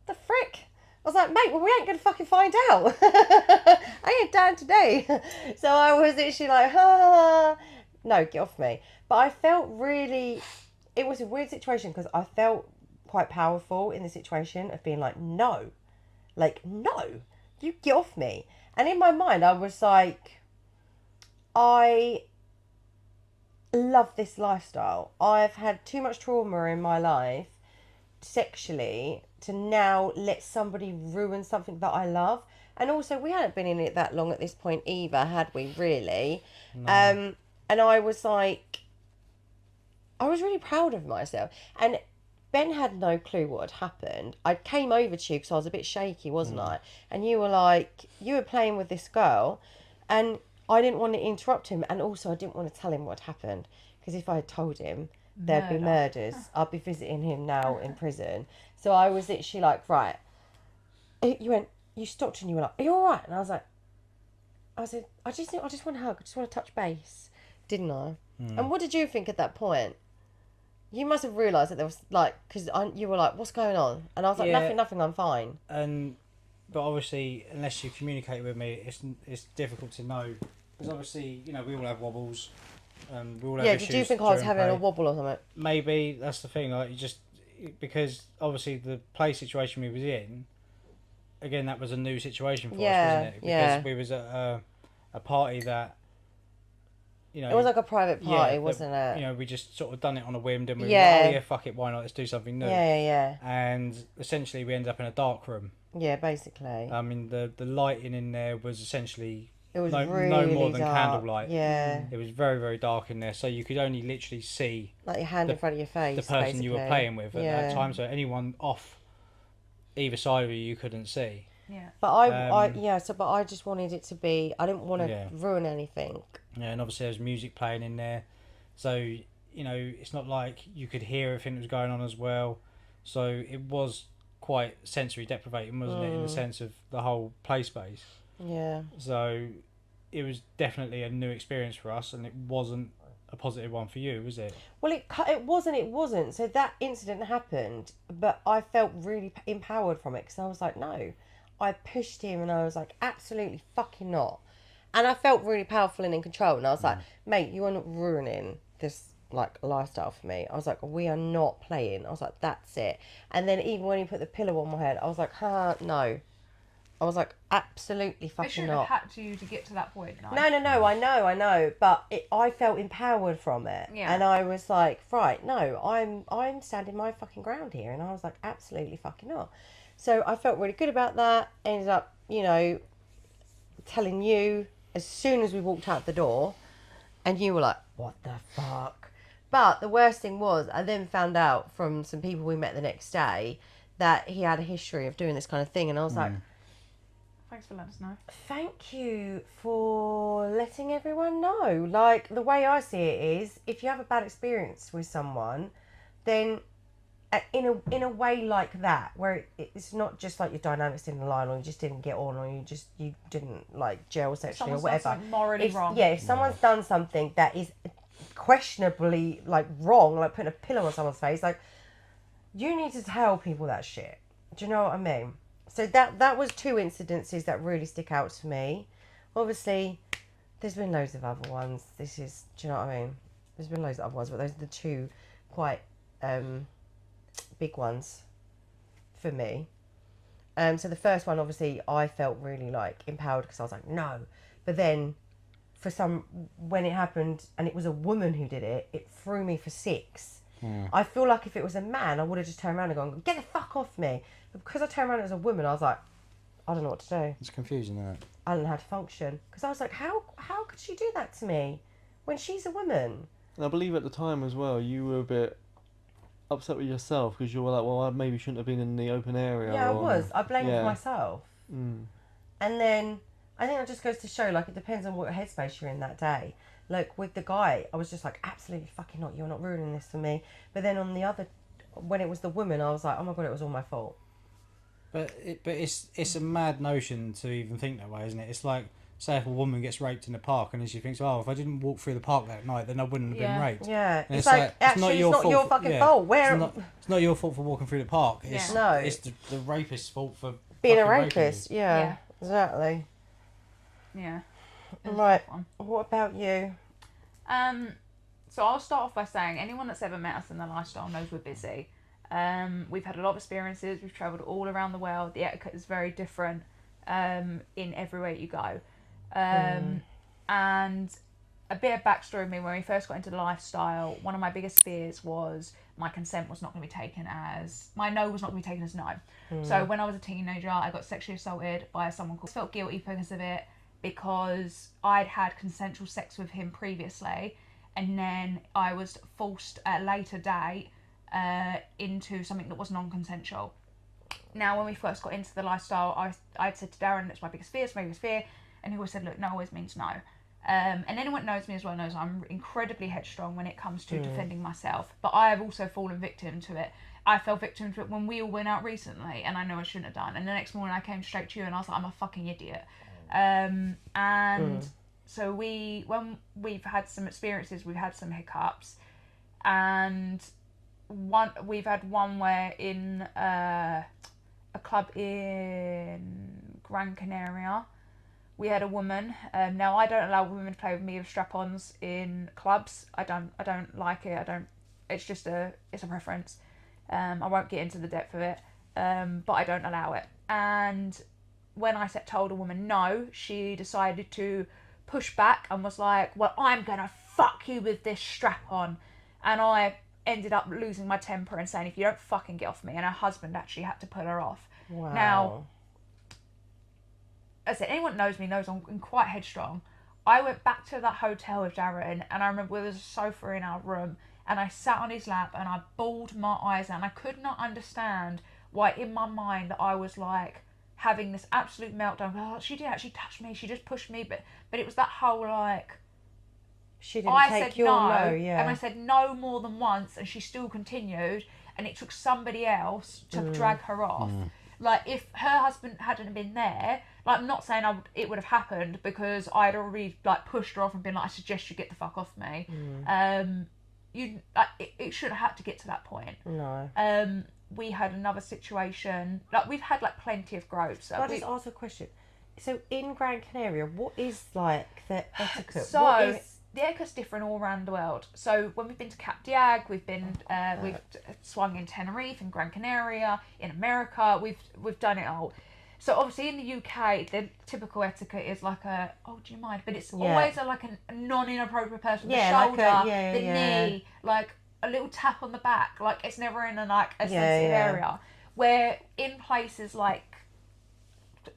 [SPEAKER 1] the frick? I was like, mate, well, we ain't going to fucking find out. I ain't down today. So I was literally like, no, get off me. But I felt really, it was a weird situation because I felt quite powerful in the situation of being like, no, you get off me. And in my mind, I was like, I love this lifestyle. I've had too much trauma in my life sexually to now let somebody ruin something that I love. And also, we hadn't been in it that long at this point either, had we, really?
[SPEAKER 4] No.
[SPEAKER 1] And I was like, I was really proud of myself. And Ben had no clue what had happened. I came over to you because I was a bit shaky, wasn't I? And you were like, you were playing with this girl, and I didn't want to interrupt him, and also I didn't want to tell him what happened, because if I had told him, there'd be murders. I'd be visiting him now in prison. So I was literally like, right. You stopped and you were like, are you all right? And I said, I just want to hug. I just want to touch base, didn't I? And what did you think at that point? You must have realised that there was like, because you were like, what's going on? And I was like,
[SPEAKER 4] Yeah.
[SPEAKER 1] nothing, I'm fine.
[SPEAKER 4] But obviously, unless you communicate with me, it's difficult to know. Because obviously, you know, we all have wobbles. We all have
[SPEAKER 1] Yeah,
[SPEAKER 4] issues
[SPEAKER 1] did you think I was
[SPEAKER 4] during
[SPEAKER 1] having
[SPEAKER 4] play.
[SPEAKER 1] a wobble or something?
[SPEAKER 4] Maybe that's the thing. Like, because obviously the play situation we was in, again, that was a new situation for us, wasn't it? Because
[SPEAKER 1] yeah.
[SPEAKER 4] we was at a party that, you know,
[SPEAKER 1] It was like a private party,
[SPEAKER 4] that,
[SPEAKER 1] wasn't it?
[SPEAKER 4] You know, we just sort of done it on a whim, and we
[SPEAKER 1] Yeah.
[SPEAKER 4] were like, oh yeah, fuck it, why not? Let's do something new.
[SPEAKER 1] Yeah.
[SPEAKER 4] And essentially, we ended up in a dark room.
[SPEAKER 1] Yeah, basically.
[SPEAKER 4] I mean, the lighting in there was essentially
[SPEAKER 1] It was
[SPEAKER 4] no
[SPEAKER 1] really
[SPEAKER 4] more than
[SPEAKER 1] dark.
[SPEAKER 4] candlelight.
[SPEAKER 1] Yeah.
[SPEAKER 4] It was very, very dark in there, so you could only literally see
[SPEAKER 1] Like your hand in front of your face.
[SPEAKER 4] the person you were
[SPEAKER 1] basically.
[SPEAKER 4] playing with at
[SPEAKER 1] Yeah.
[SPEAKER 4] that time. So anyone off either side of you couldn't see.
[SPEAKER 2] Yeah.
[SPEAKER 1] But but I just wanted it to be. I didn't want to
[SPEAKER 4] Yeah.
[SPEAKER 1] ruin anything.
[SPEAKER 4] Yeah, and obviously there was music playing in there, so you know it's not like you could hear everything that was going on as well. So it was quite sensory deprivating, wasn't it, in the sense of the whole play space.
[SPEAKER 1] Yeah.
[SPEAKER 4] So it was definitely a new experience for us, and it wasn't a positive one for you, was it?
[SPEAKER 1] Well, it wasn't. So that incident happened, but I felt really empowered from it because I was like, no. I pushed him and I was like, absolutely fucking not. And I felt really powerful and in control. And I was like, mate, you are not ruining this like lifestyle for me. I was like, we are not playing. I was like, that's it. And then even when he put the pillow on my head, I was like, no. I was like, absolutely
[SPEAKER 2] It
[SPEAKER 1] fucking
[SPEAKER 2] shouldn't
[SPEAKER 1] not.
[SPEAKER 2] have had to get to that point.
[SPEAKER 1] No, I know. But I felt empowered from it.
[SPEAKER 2] Yeah.
[SPEAKER 1] And I was like, right, no, I'm standing my fucking ground here. And I was like, absolutely fucking not. So I felt really good about that. Ended up, you know, telling you as soon as we walked out the door, and you were like, what the fuck? But the worst thing was, I then found out from some people we met the next day that he had a history of doing this kind of thing, and I was like,
[SPEAKER 2] Thanks for letting us know.
[SPEAKER 1] thank you for letting everyone know. Like, the way I see it is, if you have a bad experience with someone, then in a way like that, where it's not just like your dynamics didn't align, or you just didn't get on, or you didn't like gel sexually, or
[SPEAKER 2] Someone's
[SPEAKER 1] whatever.
[SPEAKER 2] done something morally wrong.
[SPEAKER 1] Yeah, if someone's done something that is questionably like wrong, like putting a pillow on someone's face, like, you need to tell people that shit. Do you know what I mean? So that was two incidences that really stick out to me. Obviously, there's been loads of other ones. Do you know what I mean? There's been loads of other ones, but those are the two quite big ones for me. So the first one, obviously, I felt really like empowered because I was like, no. But then, when it happened and it was a woman who did it, it threw me for six. I feel like if it was a man, I would have just turned around and gone, get the fuck off me. But because I turned around as a woman, I was like, I don't know what to do.
[SPEAKER 4] It's confusing, isn't it?
[SPEAKER 1] I don't know how to function. Because I was like, how could she do that to me when she's a woman?
[SPEAKER 3] And I believe at the time as well, you were a bit upset with yourself because you were like, well, I maybe shouldn't have been in the open area.
[SPEAKER 1] Yeah, I
[SPEAKER 3] or-
[SPEAKER 1] was. I blamed
[SPEAKER 3] yeah.
[SPEAKER 1] myself.
[SPEAKER 3] Mm.
[SPEAKER 1] And then I think that just goes to show, like, it depends on what headspace you're in that day. Like, with the guy, I was just like, absolutely fucking not. You're not ruining this for me. But then on the other, when it was the woman, I was like, oh my God, it was all my fault.
[SPEAKER 4] But it's a mad notion to even think that way, isn't it? It's like, say if a woman gets raped in the park and then she thinks, oh, if I didn't walk through the park that night, then I wouldn't have been raped.
[SPEAKER 1] Yeah.
[SPEAKER 4] And
[SPEAKER 1] It's like, actually, it's not your fucking fault.
[SPEAKER 4] It's not your fault for walking through the park. It's,
[SPEAKER 1] No.
[SPEAKER 4] it's the rapist's fault for
[SPEAKER 1] being a
[SPEAKER 4] fucking raping you.
[SPEAKER 1] rapist. Yeah, exactly.
[SPEAKER 2] Yeah.
[SPEAKER 1] Right. What about you?
[SPEAKER 2] So I'll start off by saying anyone that's ever met us in the lifestyle knows we're busy. We've had a lot of experiences. We've travelled all around the world. The etiquette is very different in everywhere you go. And a bit of backstory of me, when we first got into the lifestyle, one of my biggest fears was my consent was not going to be taken as, my no was not going to be taken as no. So when I was a teenager, I got sexually assaulted by someone called, felt guilty because of it, because I'd had consensual sex with him previously, and then I was forced at a later date into something that was non-consensual. Now, when we first got into the lifestyle, I'd said to Darren, it's my biggest fear, and he always said, look, no always means no. And anyone that knows me as well knows I'm incredibly headstrong when it comes to defending myself, but I have also fallen victim to it. I fell victim to it when we all went out recently, and I know I shouldn't have done, and the next morning I came straight to you and I was like, I'm a fucking idiot. So when we've had some experiences, we've had some hiccups, and we've had one where in a club in Gran Canaria, we had a woman. Now I don't allow women to play with me with strap-ons in clubs. I don't like it. It's a preference. I won't get into the depth of it, but I don't allow it. And when I told a woman no, she decided to push back and was like, well, I'm gonna fuck you with this strap on. And I ended up losing my temper and saying, if you don't fucking get off me. And her husband actually had to pull her off.
[SPEAKER 1] Wow.
[SPEAKER 2] Now, as I said, anyone that knows me knows I'm quite headstrong. I went back to that hotel with Darren, and I remember there was a sofa in our room, and I sat on his lap and I bawled my eyes out, and I could not understand why in my mind that I was like having this absolute meltdown. Oh, she didn't actually touch me, she just pushed me, but it was that whole like,
[SPEAKER 1] she didn't
[SPEAKER 2] I
[SPEAKER 1] take
[SPEAKER 2] said
[SPEAKER 1] your
[SPEAKER 2] no,
[SPEAKER 1] yeah.
[SPEAKER 2] and I said no more than once, and she still continued, and it took somebody else to drag her off. Like, if her husband hadn't been there, like, I'm not saying it would have happened, because I'd already like pushed her off and been like, I suggest you get the fuck off me. It shouldn't have had to get to that point.
[SPEAKER 1] No.
[SPEAKER 2] We had another situation, like, we've had like plenty of growths.
[SPEAKER 1] Can I just ask a question? So in Gran Canaria, what is like the etiquette?
[SPEAKER 2] So the etiquette's different all around the world. So when we've been to Cap Diag, we've been we've swung in Tenerife, in Gran Canaria, in America. We've done it all. So obviously in the UK, the typical etiquette is like a, oh, do you mind? But it's always like a non-inappropriate person. The shoulder,
[SPEAKER 1] like
[SPEAKER 2] the knee, like a little tap on the back. Like, it's never in a sensitive area. Where in places like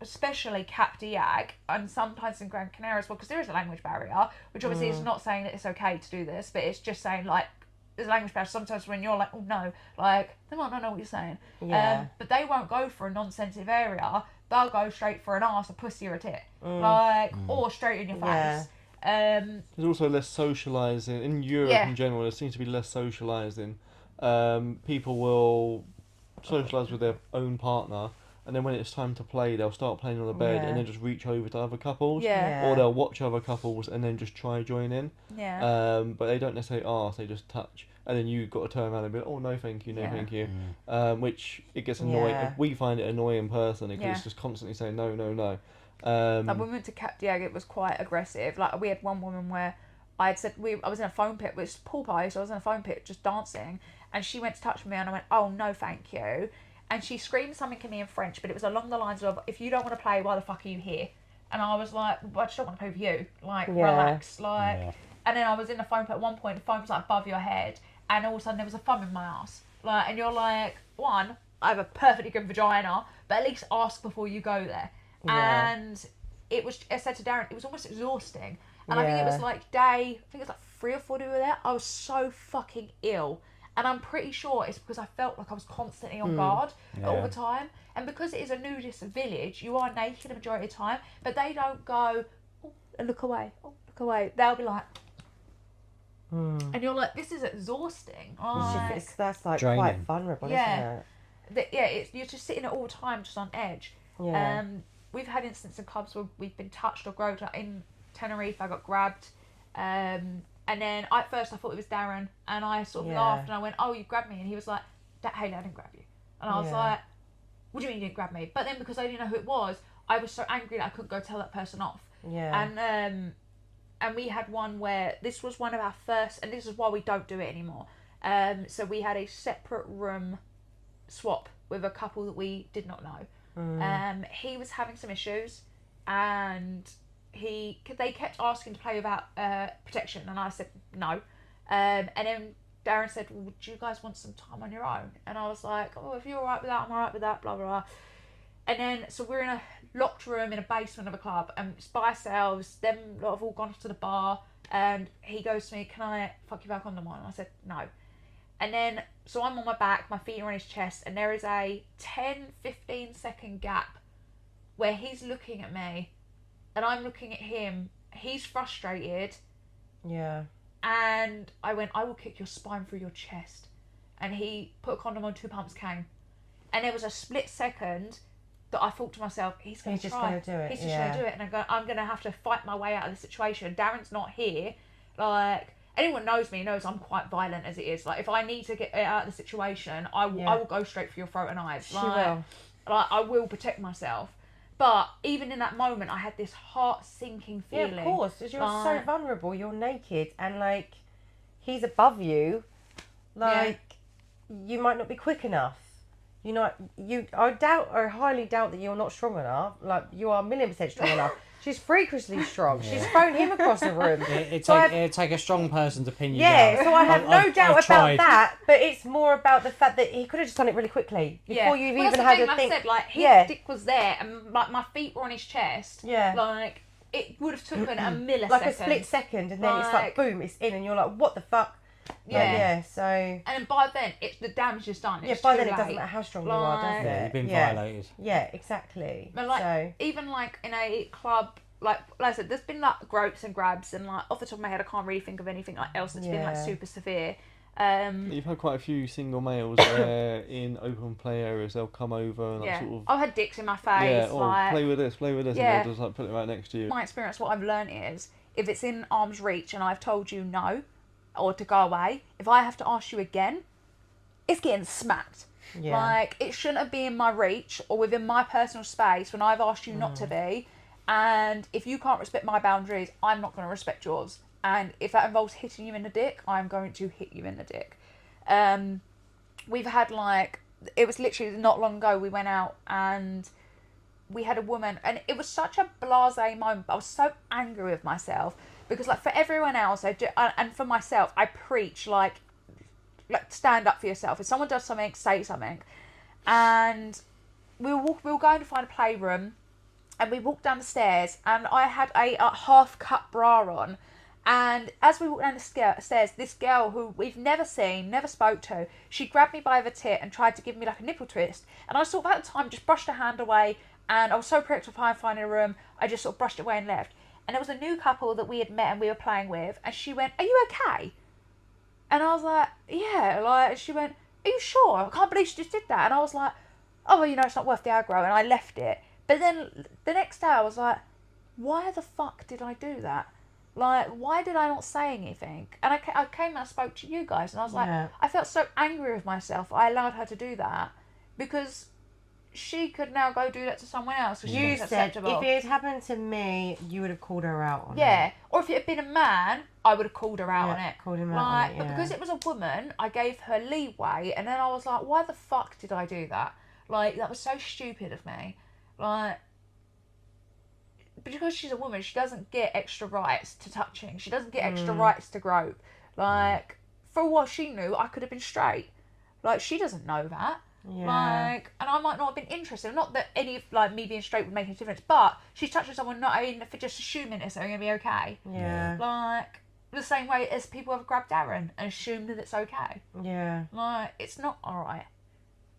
[SPEAKER 2] especially Cap Diag and sometimes in Gran Canaria as well, because there is a language barrier, which obviously is not saying that it's okay to do this, but it's just saying like there's a language barrier sometimes when you're like, oh no, like they might not know what you're saying.
[SPEAKER 1] Yeah.
[SPEAKER 2] But they won't go for a non-sensitive area. They'll go straight for an arse, a pussy, or a tit, like or straight in your face.
[SPEAKER 1] Yeah.
[SPEAKER 3] There's also less socialising in Europe in general. There seems to be less socialising. People will socialise with their own partner, and then when it's time to play, they'll start playing on the bed and then just reach over to other couples, or they'll watch other couples and then just try join in. But they don't necessarily ask; they just touch, and then you've got to turn around and be like, "Oh no, thank you, no, thank you," which it gets annoying.
[SPEAKER 1] Yeah.
[SPEAKER 3] We find it annoying personally because it's just constantly saying no, no, no.
[SPEAKER 2] Like when we went to Cap Diego, it was quite aggressive. Like we had one woman where I had said I was in a foam pit, which is pool party, so I was in a foam pit just dancing, and she went to touch me, and I went, "Oh no, thank you," and she screamed something at me in French, but it was along the lines of, "If you don't want to play, why the fuck are you here?" And I was like, well, "I just don't want to play with you. Like, relax, like." Yeah. And then I was in the foam pit at one point. The foam was like above your head, and all of a sudden there was a foam in my ass. Like, and you're like, one, I have a perfectly good vagina, but at least ask before you go there.
[SPEAKER 1] Yeah.
[SPEAKER 2] And it was, I said to Darren, it was almost exhausting. And I think it was like day, I think it was like 3 or 4 days we were there. I was so fucking ill. And I'm pretty sure it's because I felt like I was constantly on guard all the time. And because it is a nudist village, you are naked the majority of the time. But they don't go, oh, look away, oh, look away. They'll be like, and you're like, this is exhausting.
[SPEAKER 1] That's like
[SPEAKER 4] draining.
[SPEAKER 1] quite vulnerable, isn't it?
[SPEAKER 2] You're just sitting there all the time, just on edge.
[SPEAKER 1] Yeah.
[SPEAKER 2] We've had instances in clubs where we've been touched or groped. Like in Tenerife, I got grabbed, and then at first I thought it was Darren, and I sort of laughed and I went, "Oh, you grabbed me," and he was like, "Hey, I didn't grab you," and I was like, "What do you mean you didn't grab me?" But then because I didn't know who it was, I was so angry that I couldn't go tell that person off.
[SPEAKER 1] Yeah.
[SPEAKER 2] And we had one where this was one of our first, and this is why we don't do it anymore. So we had a separate room swap with a couple that we did not know. He was having some issues, and they kept asking to play without protection, and I said no. And then Darren said, "Well, do you guys want some time on your own?" And I was like, "Oh, if you're alright with that, I'm alright with that." Blah blah blah. And then so we're in a locked room in a basement of a club, and it's by ourselves. Them lot have all gone off to the bar, and he goes to me, "Can I fuck you back on the one?" And I said no. And then, so I'm on my back, my feet are on his chest, and there is a 10-15 second gap where he's looking at me and I'm looking at him. He's frustrated.
[SPEAKER 1] Yeah.
[SPEAKER 2] And I went, "I will kick your spine through your chest." And he put a condom on, 2 pumps came. And there was a split second that I thought to myself, he's going to try.
[SPEAKER 1] He's just going to do it.
[SPEAKER 2] He's just going to do it. And I'm going to have to fight my way out of the situation. Darren's not here. Like, anyone knows me knows I'm quite violent as it is. Like, if I need to get out of the situation, I will go straight for your throat and eyes.
[SPEAKER 1] She will.
[SPEAKER 2] Like, I will protect myself. But even in that moment, I had this heart-sinking feeling.
[SPEAKER 1] Yeah, of course, because you're so vulnerable. You're naked, and like, he's above you. Like, you might not be quick enough. I highly doubt that you're not strong enough. Like, you are 1,000,000% strong enough. She's freakishly strong. Yeah. She's thrown him across the room.
[SPEAKER 4] It'd take a strong person to pin you down.
[SPEAKER 1] Yeah, so I have no doubt about that, but it's more about the fact that he could have just done it really quickly before you've even had a think.
[SPEAKER 2] I said, like, his dick was there and my feet were on his chest.
[SPEAKER 1] Yeah.
[SPEAKER 2] Like, it would have taken a millisecond.
[SPEAKER 1] Like a split second, and then it's like, boom, it's in, and you're like, what the fuck?
[SPEAKER 2] Yeah.
[SPEAKER 1] So.
[SPEAKER 2] And by then, the damage is done. It's
[SPEAKER 1] by then it doesn't matter how strong you are, does it?
[SPEAKER 4] Yeah, you've been violated.
[SPEAKER 1] Yeah, exactly.
[SPEAKER 2] But like, even like in a club, like I said, there's been like gropes and grabs, and like off the top of my head, I can't really think of anything like else that's been like super severe.
[SPEAKER 3] You've had quite a few single males where in open play areas they'll come over and like, sort of.
[SPEAKER 2] I've had dicks in my face.
[SPEAKER 3] Like, play with this, and they'll just like put it right next to you.
[SPEAKER 2] My experience, what I've learned is, if it's in arm's reach and I've told you no, or to go away, if I have to ask you again, it's getting smacked. Yeah. Like, it shouldn't have been in my reach or within my personal space when I've asked you not to be. And if you can't respect my boundaries, I'm not going to respect yours. And if that involves hitting you in the dick, I'm going to hit you in the dick. We've had like, it was literally not long ago, we went out and we had a woman, and it was such a blasé moment. I was so angry with myself because, like, for everyone else, I do, and for myself, I preach like stand up for yourself. If someone does something, say something. And we were going to find a playroom, and we walked down the stairs, and I had a half-cut bra on. And as we walked down the stairs, this girl who we've never seen, never spoke to, she grabbed me by the tit and tried to give me like a nipple twist. And I sort of at the time just brushed her hand away, and I was so preoccupied finding a room, I just sort of brushed it away and left. And there was a new couple that we had met and we were playing with, and she went, "Are you okay?" And I was like, "Yeah." Like, she went, "Are you sure? I can't believe she just did that." And I was like, "Oh, well, it's not worth the aggro," and I left it. But then the next day I was like, why the fuck did I do that? Like, why did I not say anything? And I came and I spoke to you guys, and I was like, I felt so angry with myself. I allowed her to do that because she could now go do that to someone else.
[SPEAKER 1] You said
[SPEAKER 2] acceptable.
[SPEAKER 1] if it had happened to me, you would have called her out on it.
[SPEAKER 2] Yeah, or if it had been a man, I would have called her out on it.
[SPEAKER 1] Called him out on it,
[SPEAKER 2] But because it was a woman, I gave her leeway, and then I was like, why the fuck did I do that? Like, that was so stupid of me. Like, because she's a woman, she doesn't get extra rights to touching. She doesn't get extra rights to grope. Like, for what she knew, I could have been straight. Like, she doesn't know that.
[SPEAKER 1] Yeah.
[SPEAKER 2] Like, and I might not have been interested. Not that any of, like, me being straight would make a difference, but she's touching someone not even for just assuming it's going to be okay.
[SPEAKER 1] Yeah.
[SPEAKER 2] Like, the same way as people have grabbed Darren and assumed that it's okay.
[SPEAKER 1] Yeah.
[SPEAKER 2] Like, it's not alright.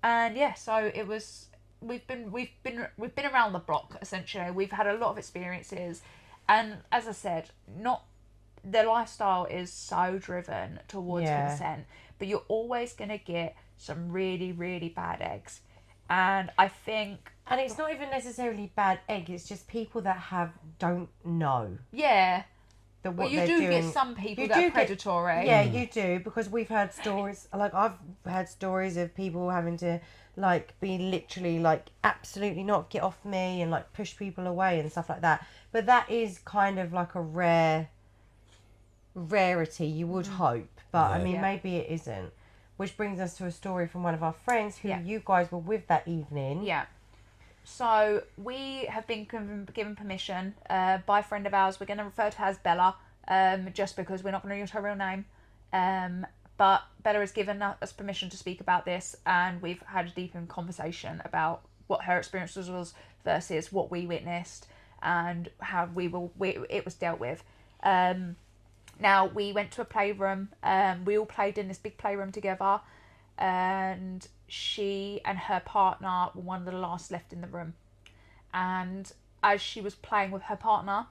[SPEAKER 2] And yeah, so it was. We've been around the block essentially. We've had a lot of experiences, and as I said, not the lifestyle is so driven towards consent, but you're always gonna get some really, really bad eggs, and I think.
[SPEAKER 1] And it's not even necessarily bad egg. It's just people that don't know.
[SPEAKER 2] Yeah.
[SPEAKER 1] What
[SPEAKER 2] well, you
[SPEAKER 1] they're
[SPEAKER 2] do
[SPEAKER 1] doing.
[SPEAKER 2] get some people that are predatory.
[SPEAKER 1] Yeah, you do, because we've heard stories. Like, I've heard stories of people having to, like, be literally, like, absolutely not, get off me, and, like, push people away and stuff like that. But that is kind of like a rarity, you would hope. But, I mean, maybe it isn't. Which brings us to a story from one of our friends who you guys were with that evening.
[SPEAKER 2] Yeah. So we have been given permission by a friend of ours. We're going to refer to her as Bella, just because we're not going to use her real name. But Bella has given us permission to speak about this, and we've had a deep conversation about what her experience was versus what we witnessed and how it was dealt with. Now, we went to a playroom. We all played in this big playroom together, and she and her partner were one of the last left in the room. And as she was playing with her partner,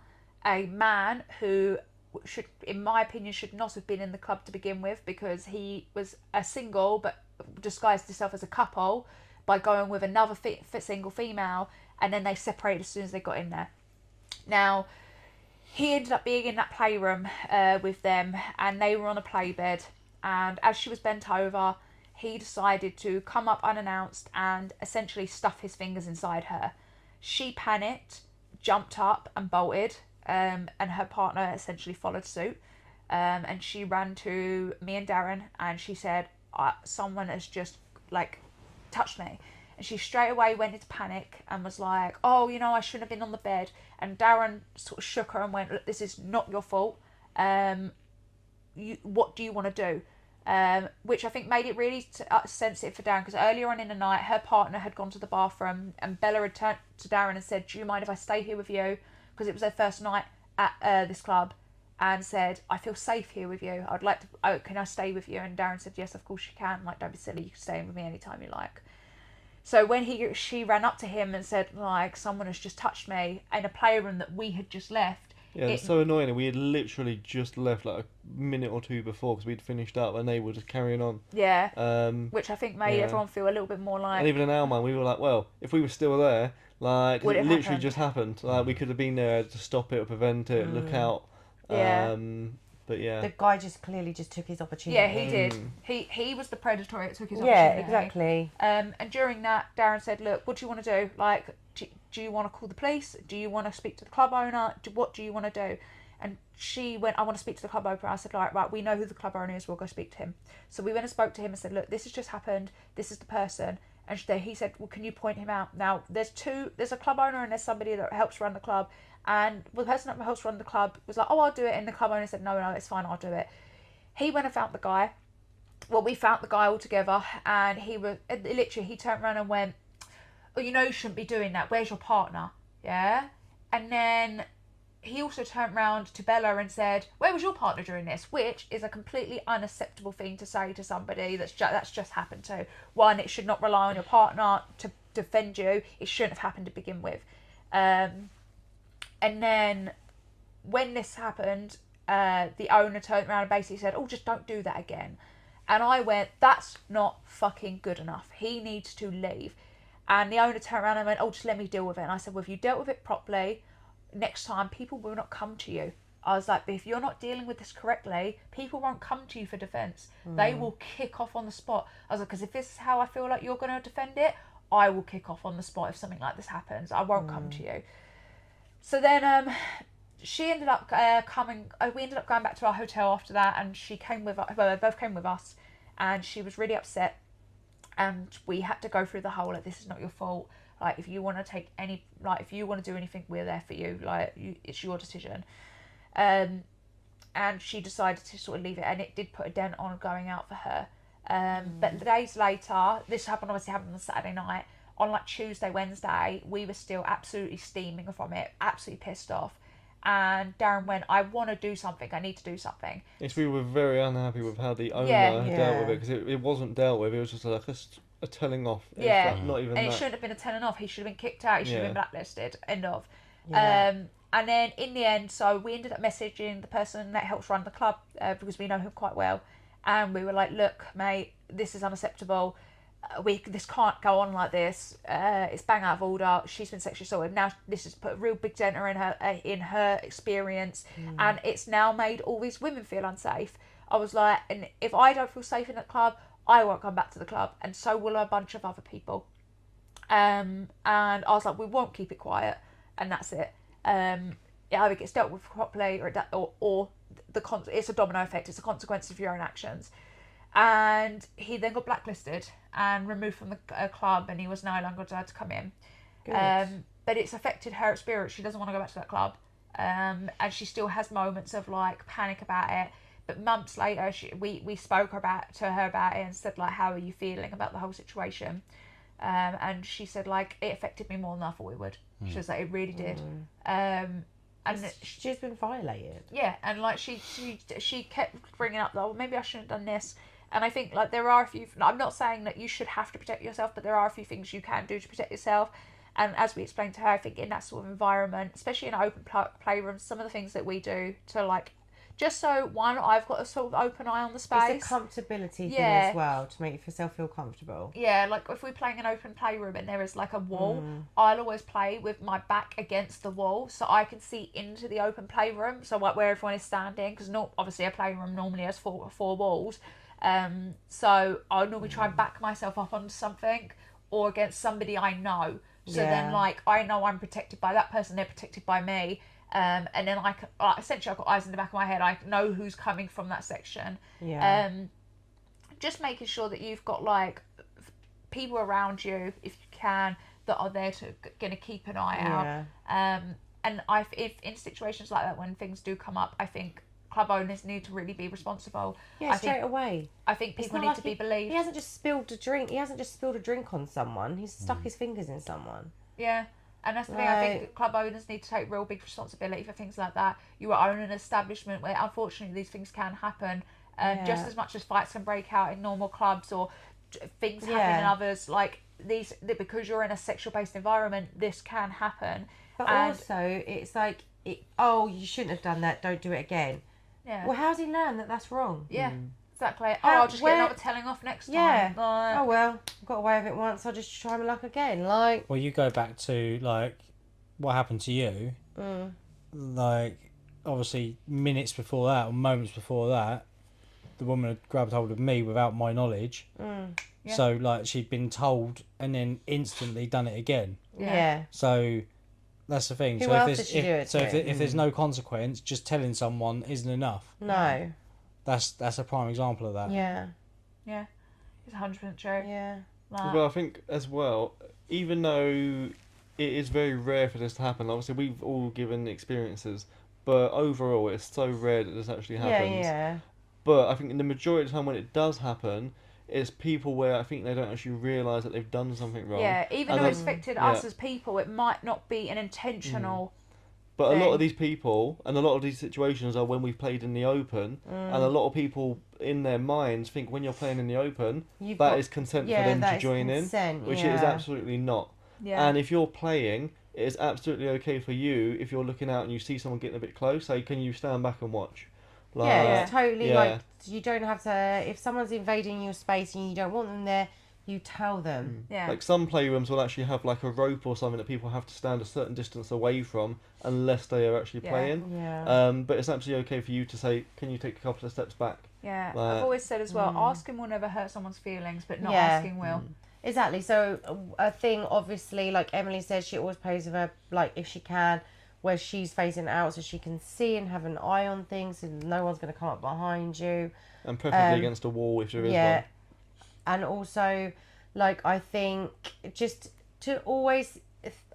[SPEAKER 2] a man who should, in my opinion, should not have been in the club to begin with, because he was a single but disguised himself as a couple by going with another single female, and then they separated as soon as they got in there. Now, he ended up being in that playroom with them, and they were on a play bed, and as she was bent over, he decided to come up unannounced and essentially stuff his fingers inside her. She panicked, jumped up and bolted, and her partner essentially followed suit. And she ran to me and Darren, and she said, someone has just, like, touched me. And she straight away went into panic and was like, oh, I shouldn't have been on the bed. And Darren sort of shook her and went, look, this is not your fault. What do you want to do? Which I think made it really sensitive for Darren, because earlier on in the night, her partner had gone to the bathroom, and Bella had turned to Darren and said, do you mind if I stay here with you? Because it was their first night at this club, and said, I feel safe here with you. I'd like to, can I stay with you? And Darren said, yes, of course you can. Like, don't be silly, you can stay in with me anytime you like. So when she ran up to him and said, like, someone has just touched me in a playroom that we had just left.
[SPEAKER 3] Yeah, it's so annoying. We had literally just left like a minute or two before, because we'd finished up and they were just carrying on.
[SPEAKER 2] Yeah. Which I think made everyone feel a little bit more like.
[SPEAKER 3] And even in our mind, we were like, well, if we were still there, like, it literally
[SPEAKER 2] happened?
[SPEAKER 3] just happened. Like, we could have been there to stop it or prevent it, look out.
[SPEAKER 2] Yeah.
[SPEAKER 3] But yeah.
[SPEAKER 1] The guy just clearly just took his opportunity.
[SPEAKER 2] Yeah, he did. He was the predator that took his opportunity.
[SPEAKER 1] Yeah, exactly.
[SPEAKER 2] And during that, Darren said, look, what do you want to do? Like, do you want to call the police? Do you want to speak to the club owner? What do you want to do? And she went, I want to speak to the club owner. I said, right, we know who the club owner is. We'll go speak to him. So we went and spoke to him and said, look, this has just happened. This is the person. And he said, well, can you point him out? Now, there's a club owner and there's somebody that helps run the club. And the person that helps run the club was like, oh, I'll do it. And the club owner said, no, it's fine, I'll do it. He went and found the guy. Well, we found the guy all together. And he turned around and went, oh, you shouldn't be doing that. Where's your partner? Yeah. And then he also turned around to Bella and said, "Where was your partner during this?" Which is a completely unacceptable thing to say to somebody that's just happened to. One, it should not rely on your partner to defend you. It shouldn't have happened to begin with. And then when this happened, the owner turned around and basically said, "Oh, just don't do that again." And I went, "That's not fucking good enough. He needs to leave." And the owner turned around and went, "Oh, just let me deal with it." And I said, "Well, if you dealt with it properly, next time people will not come to you." I was like, "But if you're not dealing with this correctly, people won't come to you for defence. They will kick off on the spot." I was like, "Because if this is how I feel like you're going to defend it, I will kick off on the spot if something like this happens. I won't come to you." So then she ended up coming. We ended up going back to our hotel after that, and she came with us. Well, they both came with us, and she was really upset. And we had to go through the whole, like, this is not your fault. Like, if you want to take any, like, if you want to do anything, we're there for you. Like, it's your decision. And she decided to sort of leave it, and it did put a dent on going out for her. But days later, this happened on a Saturday night. On like Tuesday, Wednesday, we were still absolutely steaming from it, absolutely pissed off. And Darren went, "I want to do something. I need to do something."
[SPEAKER 3] Yes, we were very unhappy with how the owner
[SPEAKER 2] Yeah.
[SPEAKER 3] dealt with it, because it wasn't dealt with. It was just like a telling off. It was
[SPEAKER 2] Yeah.
[SPEAKER 3] like not even
[SPEAKER 2] And it
[SPEAKER 3] that.
[SPEAKER 2] shouldn't have been a telling off. He should have been kicked out. He should have
[SPEAKER 3] Yeah.
[SPEAKER 2] been blacklisted. End of.
[SPEAKER 1] Yeah.
[SPEAKER 2] And then in the end, so we ended up messaging the person that helps run the club because we know him quite well, and we were like, "Look, mate, this is unacceptable. This can't go on like this. It's bang out of order. She's been sexually assaulted. Now this has put a real big dent in her experience, and it's now made all these women feel unsafe." I was like, "And if I don't feel safe in that club, I won't come back to the club, and so will a bunch of other people." And I was like, "We won't keep it quiet, and that's it. It either gets dealt with properly, or it's a domino effect. It's a consequence of your own actions." And he then got blacklisted and removed from the club, and he was no longer allowed to come in.
[SPEAKER 1] Good.
[SPEAKER 2] But it's affected her experience. She doesn't want to go back to that club, and she still has moments of like panic about it. But months later, we spoke to her about it and said, like, "How are you feeling about the whole situation?" And she said, like, "It affected me more than I thought it would." She was like, "It really did." And
[SPEAKER 1] She's been violated.
[SPEAKER 2] yeah, and like she kept bringing up, "Oh, maybe I shouldn't have done this." And I think, like, there are a few, I'm not saying that you should have to protect yourself, but there are a few things you can do to protect yourself. And as we explained to her, I think in that sort of environment, especially in open playrooms, some of the things that we do to, like, just so, one, I've got a sort of open eye on the space.
[SPEAKER 1] It's a comfortability thing
[SPEAKER 2] Yeah.
[SPEAKER 1] as well, to make yourself feel comfortable.
[SPEAKER 2] Yeah, like if we're playing an open playroom and there is like a wall, I'll always play with my back against the wall so I can see into the open playroom. So like where everyone is standing, because obviously a playroom normally has four walls. So I'll normally try and back myself up onto something or against somebody I know. So then, like, I know I'm protected by that person, they're protected by me. And then I can, essentially, I've got eyes in the back of my head. I know who's coming from that section.
[SPEAKER 1] Yeah.
[SPEAKER 2] Just making sure that you've got, like, people around you, if you can, that are there to going to keep an eye out. And if in situations like that, when things do come up, I think club owners need to really be responsible.
[SPEAKER 1] Yeah, straight away.
[SPEAKER 2] I think people need to be believed.
[SPEAKER 1] He hasn't just spilled a drink. He hasn't just spilled a drink on someone. He's stuck his fingers in someone.
[SPEAKER 2] Yeah. And that's the thing, I think club owners need to take real big responsibility for things like that. You own an establishment where, unfortunately, these things can happen. Just as much as fights can break out in normal clubs or things happen in others, like because you're in a sexual-based environment, this can happen.
[SPEAKER 1] But also, it's like, you shouldn't have done that. Don't do it again.
[SPEAKER 2] Yeah.
[SPEAKER 1] Well, how's he learn that that's wrong?
[SPEAKER 2] Yeah. Exactly. I'll just get another telling off next time.
[SPEAKER 1] Yeah.
[SPEAKER 2] Like,
[SPEAKER 1] Oh well, got away with it once. I'll just try my luck again. Like.
[SPEAKER 4] Well, you go back to like what happened to you. Like obviously minutes before that or moments before that, the woman had grabbed hold of me without my knowledge.
[SPEAKER 2] Yeah.
[SPEAKER 4] So like she'd been told and then instantly done it again.
[SPEAKER 1] Yeah.
[SPEAKER 4] So that's the thing.
[SPEAKER 1] Who
[SPEAKER 4] so
[SPEAKER 1] else did she do it to?
[SPEAKER 4] if there's no consequence, just telling someone isn't enough.
[SPEAKER 1] No.
[SPEAKER 4] That's a prime example of that.
[SPEAKER 1] Yeah.
[SPEAKER 2] Yeah. It's 100% true.
[SPEAKER 1] Yeah.
[SPEAKER 2] Like,
[SPEAKER 3] Well, I think as well, even though it is very rare for this to happen, obviously we've all given experiences, but overall it's so rare that this actually happens.
[SPEAKER 1] Yeah.
[SPEAKER 3] But I think in the majority of the time when it does happen, It's people where I think they don't actually realise that they've done something wrong.
[SPEAKER 2] Yeah, even
[SPEAKER 3] And
[SPEAKER 2] though
[SPEAKER 3] then-
[SPEAKER 2] it's affected
[SPEAKER 3] yeah.
[SPEAKER 2] us as people, it might not be an intentional.
[SPEAKER 3] But a lot
[SPEAKER 2] thing.
[SPEAKER 3] of these people and a lot of these situations are when we've played in the open, and a lot of people in their minds think when you're playing in the open,
[SPEAKER 1] You've
[SPEAKER 3] that
[SPEAKER 1] got-
[SPEAKER 3] is consent for
[SPEAKER 1] yeah,
[SPEAKER 3] them
[SPEAKER 1] that
[SPEAKER 3] to
[SPEAKER 1] is
[SPEAKER 3] join
[SPEAKER 1] consent,
[SPEAKER 3] in, which
[SPEAKER 1] yeah.
[SPEAKER 3] it is absolutely not.
[SPEAKER 2] Yeah.
[SPEAKER 3] And if you're playing, it is absolutely okay for you if you're looking out and you see someone getting a bit close, say, can you stand back and watch?
[SPEAKER 1] Yeah, it's totally
[SPEAKER 3] yeah.
[SPEAKER 1] like, you don't have to, if someone's invading your space and you don't want them there, you tell them.
[SPEAKER 2] Yeah.
[SPEAKER 3] Like some playrooms will actually have like a rope or something that people have to stand a certain distance away from unless they are actually
[SPEAKER 2] Yeah.
[SPEAKER 3] playing.
[SPEAKER 1] Yeah.
[SPEAKER 3] But it's absolutely okay for you to say, can you take a couple of steps back?
[SPEAKER 2] Yeah,
[SPEAKER 3] Like-
[SPEAKER 2] I've always said as well, asking will never hurt someone's feelings, but not
[SPEAKER 1] Yeah.
[SPEAKER 2] asking will.
[SPEAKER 1] Exactly. So a thing, obviously, like Emily says, she always plays with her, like if she can, where she's facing out so she can see and have an eye on things, and no one's going to come up behind you.
[SPEAKER 3] And preferably against a wall if there is
[SPEAKER 1] Yeah.
[SPEAKER 3] one.
[SPEAKER 1] And also, like, I think just to always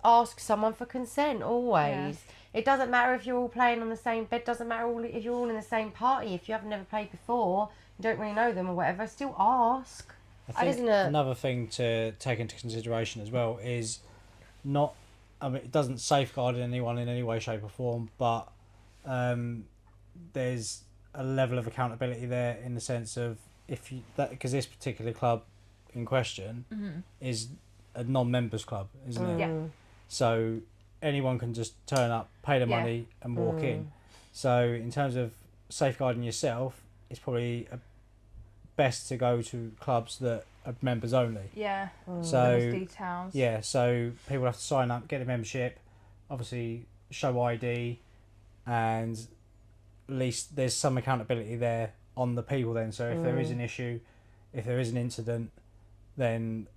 [SPEAKER 1] ask someone for consent, always. It doesn't matter if you're all playing on the same bed, doesn't matter if you're all in the same party, if you haven't never played before, you don't really know them or whatever, still ask.
[SPEAKER 4] I think
[SPEAKER 1] isn't it?
[SPEAKER 4] another thing to take into consideration as well is not. I mean, it doesn't safeguard anyone in any way, shape, or form, but there's a level of accountability there in the sense of if you that because this particular club in question is a non-members club, isn't it?
[SPEAKER 2] Yeah.
[SPEAKER 4] So anyone can just turn up, pay the
[SPEAKER 2] Yeah.
[SPEAKER 4] money, and walk in. So in terms of safeguarding yourself, it's probably best to go to clubs that are members only.
[SPEAKER 2] Yeah.
[SPEAKER 4] So
[SPEAKER 2] Those details.
[SPEAKER 4] yeah, so people have to sign up, get a membership, obviously show ID, and at least there's some accountability there on the people then. So if there is an issue, if there is an incident, then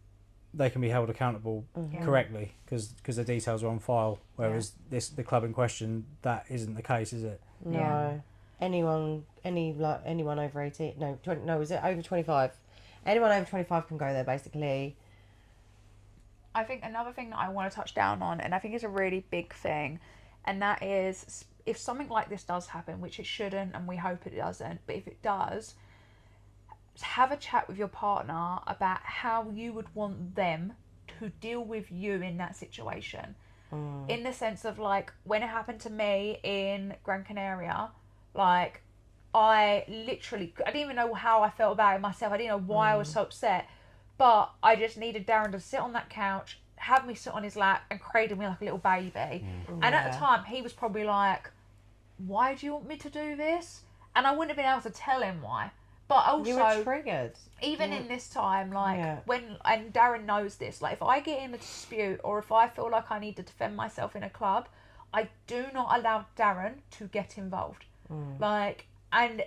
[SPEAKER 4] they can be held accountable correctly because the details are on file. Whereas the club in question, that isn't the case, is it?
[SPEAKER 1] No.
[SPEAKER 2] Yeah.
[SPEAKER 1] Anyone over 18, no, 20, no, is it over 25? Anyone over 25 can go there, basically.
[SPEAKER 2] I think another thing that I want to touch down on, and I think it's a really big thing, and that is if something like this does happen, which it shouldn't, and we hope it doesn't, but if it does, have a chat with your partner about how you would want them to deal with you in that situation. In the sense of, like, when it happened to me in Gran Canaria, like, I didn't even know how I felt about it myself. I didn't know why I was so upset. But I just needed Darren to sit on that couch, have me sit on his lap, and cradle me like a little baby. And at the time, he was probably like, why do you want me to do this? And I wouldn't have been able to tell him why. But also,
[SPEAKER 1] You were triggered.
[SPEAKER 2] even in this time, like,
[SPEAKER 1] Yeah.
[SPEAKER 2] and Darren knows this, like, if I get in a dispute or if I feel like I need to defend myself in a club, I do not allow Darren to get involved. Like, and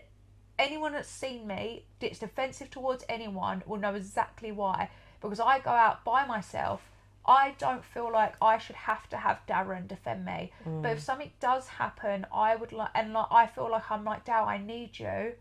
[SPEAKER 2] anyone that's seen me that's defensive towards anyone will know exactly why. Because I go out by myself, I don't feel like I should have to have Darren defend me. But if something does happen, I would like, and like I feel like I'm like, Darren, I need you.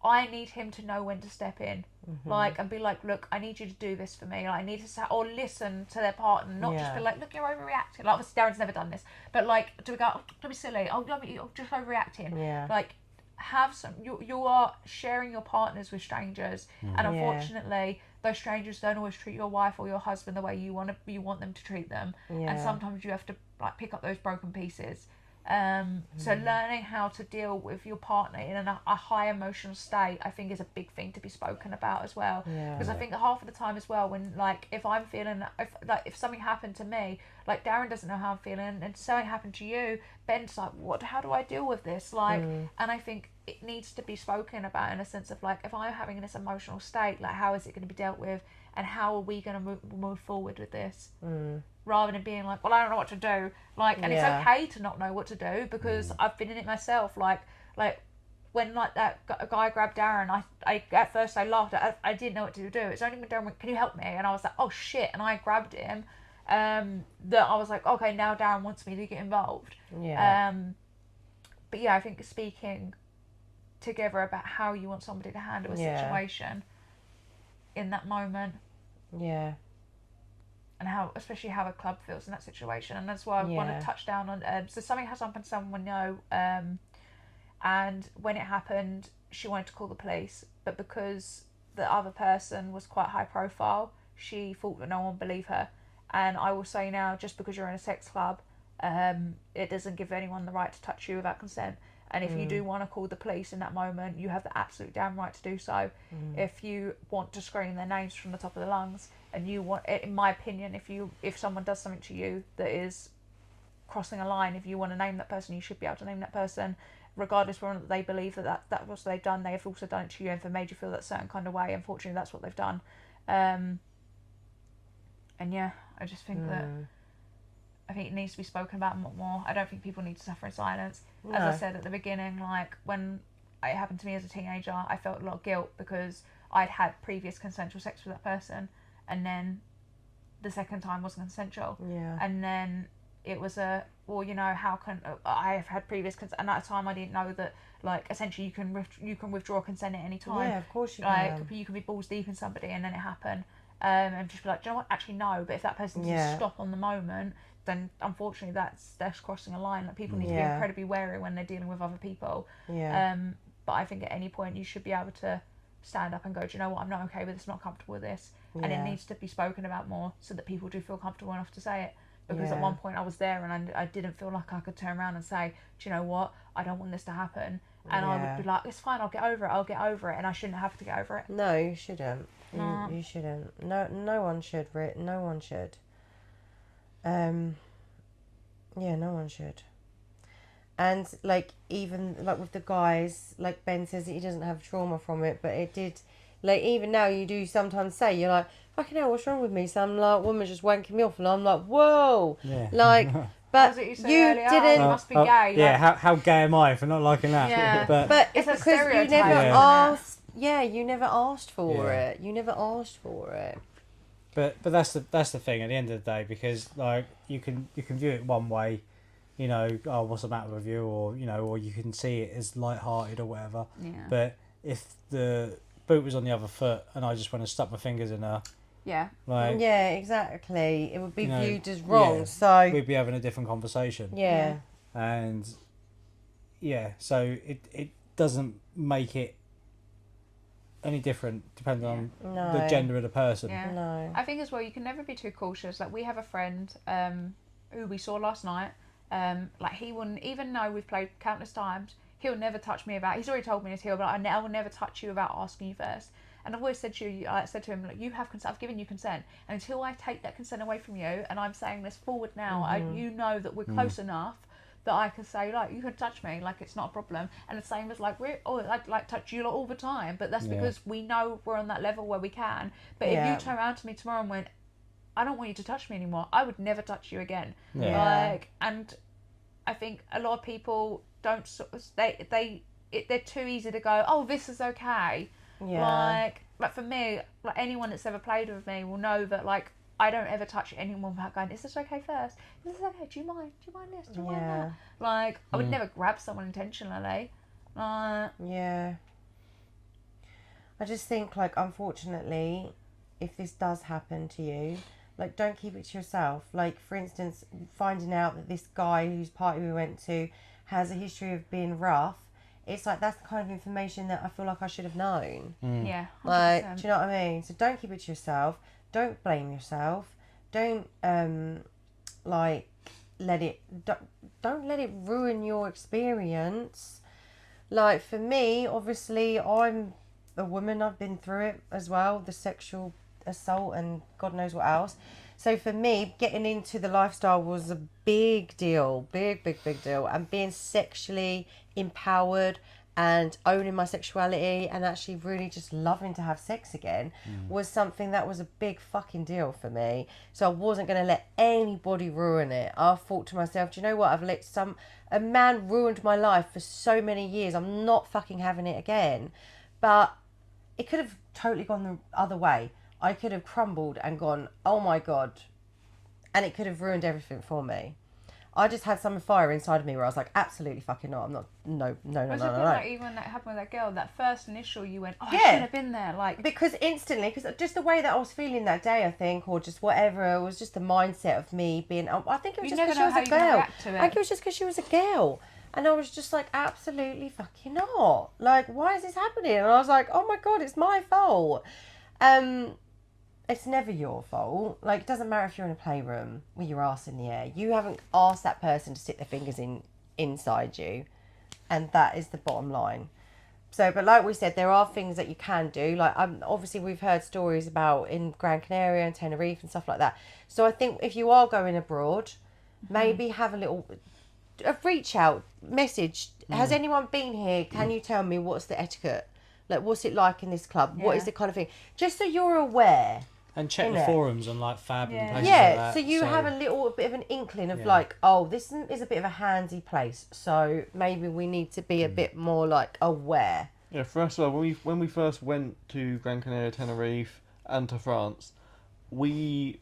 [SPEAKER 2] I need him to know when to step in, like, and be like, look, I need you to do this for me. Like, I need to say, or listen to their partner, not just be like, look, you're overreacting. Like, obviously, Darren's never done this, but like, do we go, oh, don't be silly. Oh, you're just overreacting.
[SPEAKER 1] Yeah.
[SPEAKER 2] Like, have some. You are sharing your partners with strangers, and unfortunately, those strangers don't always treat your wife or your husband the way you want them to treat them.
[SPEAKER 1] Yeah.
[SPEAKER 2] And sometimes you have to like pick up those broken pieces. So learning how to deal with your partner in a high emotional state, I think, is a big thing to be spoken about as well. Because I think half of the time as well, when like if I'm feeling if something happened to me, like Darren doesn't know how I'm feeling, and something happened to you, Ben's like, what? How do I deal with this? Like, and I think it needs to be spoken about in a sense of like, if I'm having this emotional state, like how is it going to be dealt with, and how are we going to move forward with this? Rather than being like, well, I don't know what to do. Like, and it's okay to not know what to do, because I've been in it myself. Like when like that guy grabbed Darren, I at first I laughed. I didn't know what to do. It's only when Darren went, can you help me? And I was like, oh shit, and I grabbed him. That I was like, okay, now Darren wants me to get involved.
[SPEAKER 1] Yeah.
[SPEAKER 2] But yeah, I think speaking together about how you want somebody to handle a situation in that moment.
[SPEAKER 1] Yeah.
[SPEAKER 2] And how, especially how a club feels in that situation, and that's why I want to touch down on. So something has happened to someone we know, and when it happened, she wanted to call the police, but because the other person was quite high profile, she thought that no one believed her. And I will say now, just because you're in a sex club, it doesn't give anyone the right to touch you without consent. And if you do want to call the police in that moment, you have the absolute damn right to do so. If you want to scream their names from the top of the lungs, and you want, in my opinion, if someone does something to you that is crossing a line, if you want to name that person, you should be able to name that person, regardless whether they believe that what they've done. They have also done it to you, and if they made you feel that certain kind of way, unfortunately, that's what they've done. And yeah, I just think that I think it needs to be spoken about more. I don't think people need to suffer in silence.
[SPEAKER 1] No.
[SPEAKER 2] As I said at the beginning, like when it happened to me as a teenager, I felt a lot of guilt because I'd had previous consensual sex with that person, and then the second time wasn't consensual.
[SPEAKER 1] Yeah.
[SPEAKER 2] And then it was how can I have had previous consent? And at the time I didn't know that, like, essentially you can withdraw consent at any time.
[SPEAKER 1] Yeah, of course you
[SPEAKER 2] like,
[SPEAKER 1] can.
[SPEAKER 2] you can be balls deep in somebody and then it happen. And just be like, do you know what? Actually, no. But if that person doesn't stop on the moment, then unfortunately that's crossing a line. Like, people need to be incredibly wary when they're dealing with other people.
[SPEAKER 1] Yeah.
[SPEAKER 2] But I think at any point you should be able to stand up and go, do you know what? I'm not okay with this. I'm not comfortable with this. And it needs to be spoken about more so that people do feel comfortable enough to say it. Because at one point I was there and I didn't feel like I could turn around and say, do you know what? I don't want this to happen. And I would be like, it's fine. I'll get over it. And I shouldn't have to get over it.
[SPEAKER 1] No, you shouldn't. You shouldn't. No one should, Rit. No one should. Yeah, no one should. And, like, even, like, with the guys, like, Ben says that he doesn't have trauma from it, but it did, like, even now you do sometimes say, you're like, fucking hell, what's wrong with me? Some, like, woman's just wanking me off, and I'm like, whoa!
[SPEAKER 4] Yeah.
[SPEAKER 1] Like, but
[SPEAKER 2] What was it you said
[SPEAKER 1] you
[SPEAKER 2] earlier?
[SPEAKER 1] didn't...
[SPEAKER 2] You must be gay.
[SPEAKER 4] Yeah,
[SPEAKER 2] like,
[SPEAKER 4] how gay am I for not liking that?
[SPEAKER 2] Yeah.
[SPEAKER 1] But it's
[SPEAKER 2] a
[SPEAKER 1] because you
[SPEAKER 2] stereotype,
[SPEAKER 1] never
[SPEAKER 2] isn't it?
[SPEAKER 1] asked... Yeah, you never asked for
[SPEAKER 4] Yeah.
[SPEAKER 1] it. You never asked for it.
[SPEAKER 4] But that's the thing at the end of the day, because, like, you can view it one way, you know, oh, what's the matter with you, or, you know, or you can see it as light-hearted or whatever.
[SPEAKER 2] Yeah.
[SPEAKER 4] But if the boot was on the other foot and I just went and stuck my fingers in her,
[SPEAKER 2] Yeah.
[SPEAKER 4] like,
[SPEAKER 1] Yeah, exactly. It would be
[SPEAKER 4] you know,
[SPEAKER 1] viewed as wrong,
[SPEAKER 4] yeah,
[SPEAKER 1] so...
[SPEAKER 4] we'd be having a different conversation.
[SPEAKER 1] Yeah.
[SPEAKER 4] And yeah, so it doesn't make it any different depending on
[SPEAKER 1] No.
[SPEAKER 4] the gender of the person.
[SPEAKER 2] Yeah.
[SPEAKER 1] No.
[SPEAKER 2] I think as well, you can never be too cautious. Like, we have a friend who we saw last night. Like, he wouldn't, even though we've played countless times, he'll never touch me about. He's already told me this. He'll be like, I will never touch you without asking you first. And I've always said to you, I said to him, look, you have consent. I've given you consent, and until I take that consent away from you, and I'm saying this forward now, you know that we're close enough that I can say, like, you can touch me, like, it's not a problem. And the same as, like, I'd like touch you all the time, but that's because we know we're on that level where we can. But if you turn around to me tomorrow and went, I don't want you to touch me anymore, I would never touch you again.
[SPEAKER 1] Yeah.
[SPEAKER 2] Like, and I think a lot of people don't they're too easy to go, oh, this is okay.
[SPEAKER 1] Yeah.
[SPEAKER 2] Like for me, like, anyone that's ever played with me will know that, like, I don't ever touch anyone without going, is this okay first? Is this okay? Do you mind this? Do you mind that? Like, I would never grab someone intentionally.
[SPEAKER 1] Yeah. I just think, like, unfortunately, if this does happen to you, like, don't keep it to yourself. Like, for instance, finding out that this guy whose party we went to has a history of being rough, it's like, that's the kind of information that I feel like I should have known.
[SPEAKER 2] Yeah, 100%.
[SPEAKER 1] Like, do you know what I mean? So don't keep it to yourself. Don't blame yourself. Don't, like, don't let it ruin your experience. Like, for me, obviously, I'm a woman. I've been through it as well, the sexual assault and God knows what else. So for me, getting into the lifestyle was a big deal, big deal. And being sexually empowered and owning my sexuality and actually really just loving to have sex again was something that was a big fucking deal for me. So I wasn't going to let anybody ruin it. I thought to myself, do you know what? I've let a man ruined my life for so many years. I'm not fucking having it again. But it could have totally gone the other way. I could have crumbled and gone, oh my God. And it could have ruined everything for me. I just had some fire inside of me where I was like, absolutely fucking not. I'm not, no.
[SPEAKER 2] Like, even when that happened with that girl, that first initial, you went, oh,
[SPEAKER 1] Yeah.
[SPEAKER 2] I shouldn't have been there. Like,
[SPEAKER 1] Because just the way that I was feeling that day, I think, or just whatever, it was just the mindset of me being, I think it was
[SPEAKER 2] you
[SPEAKER 1] just
[SPEAKER 2] never
[SPEAKER 1] because she
[SPEAKER 2] know
[SPEAKER 1] was
[SPEAKER 2] how
[SPEAKER 1] a
[SPEAKER 2] you're going to
[SPEAKER 1] girl.
[SPEAKER 2] react to
[SPEAKER 1] I
[SPEAKER 2] it.
[SPEAKER 1] think it was just because she was a girl. And I was just like, absolutely fucking not. Like, why is this happening? And I was like, oh my God, it's my fault. It's never your fault. Like, it doesn't matter if you're in a playroom with your ass in the air. You haven't asked that person to stick their fingers inside you. And that is the bottom line. So, but like we said, there are things that you can do. Like, obviously, we've heard stories about in Gran Canaria and Tenerife and stuff like that. So I think if you are going abroad, maybe have a reach out, message. Has anyone been here? Can you tell me what's the etiquette? Like, what's it like in this club? What is the kind of thing? Just so you're aware.
[SPEAKER 4] And check the forums on like Fab and places
[SPEAKER 1] Yeah,
[SPEAKER 4] like that.
[SPEAKER 1] so you have a little bit of an inkling of like, oh, this is a bit of a handsy place. So maybe we need to be a bit more like aware.
[SPEAKER 3] Yeah, for us, when we first went to Gran Canaria, Tenerife, and to France, we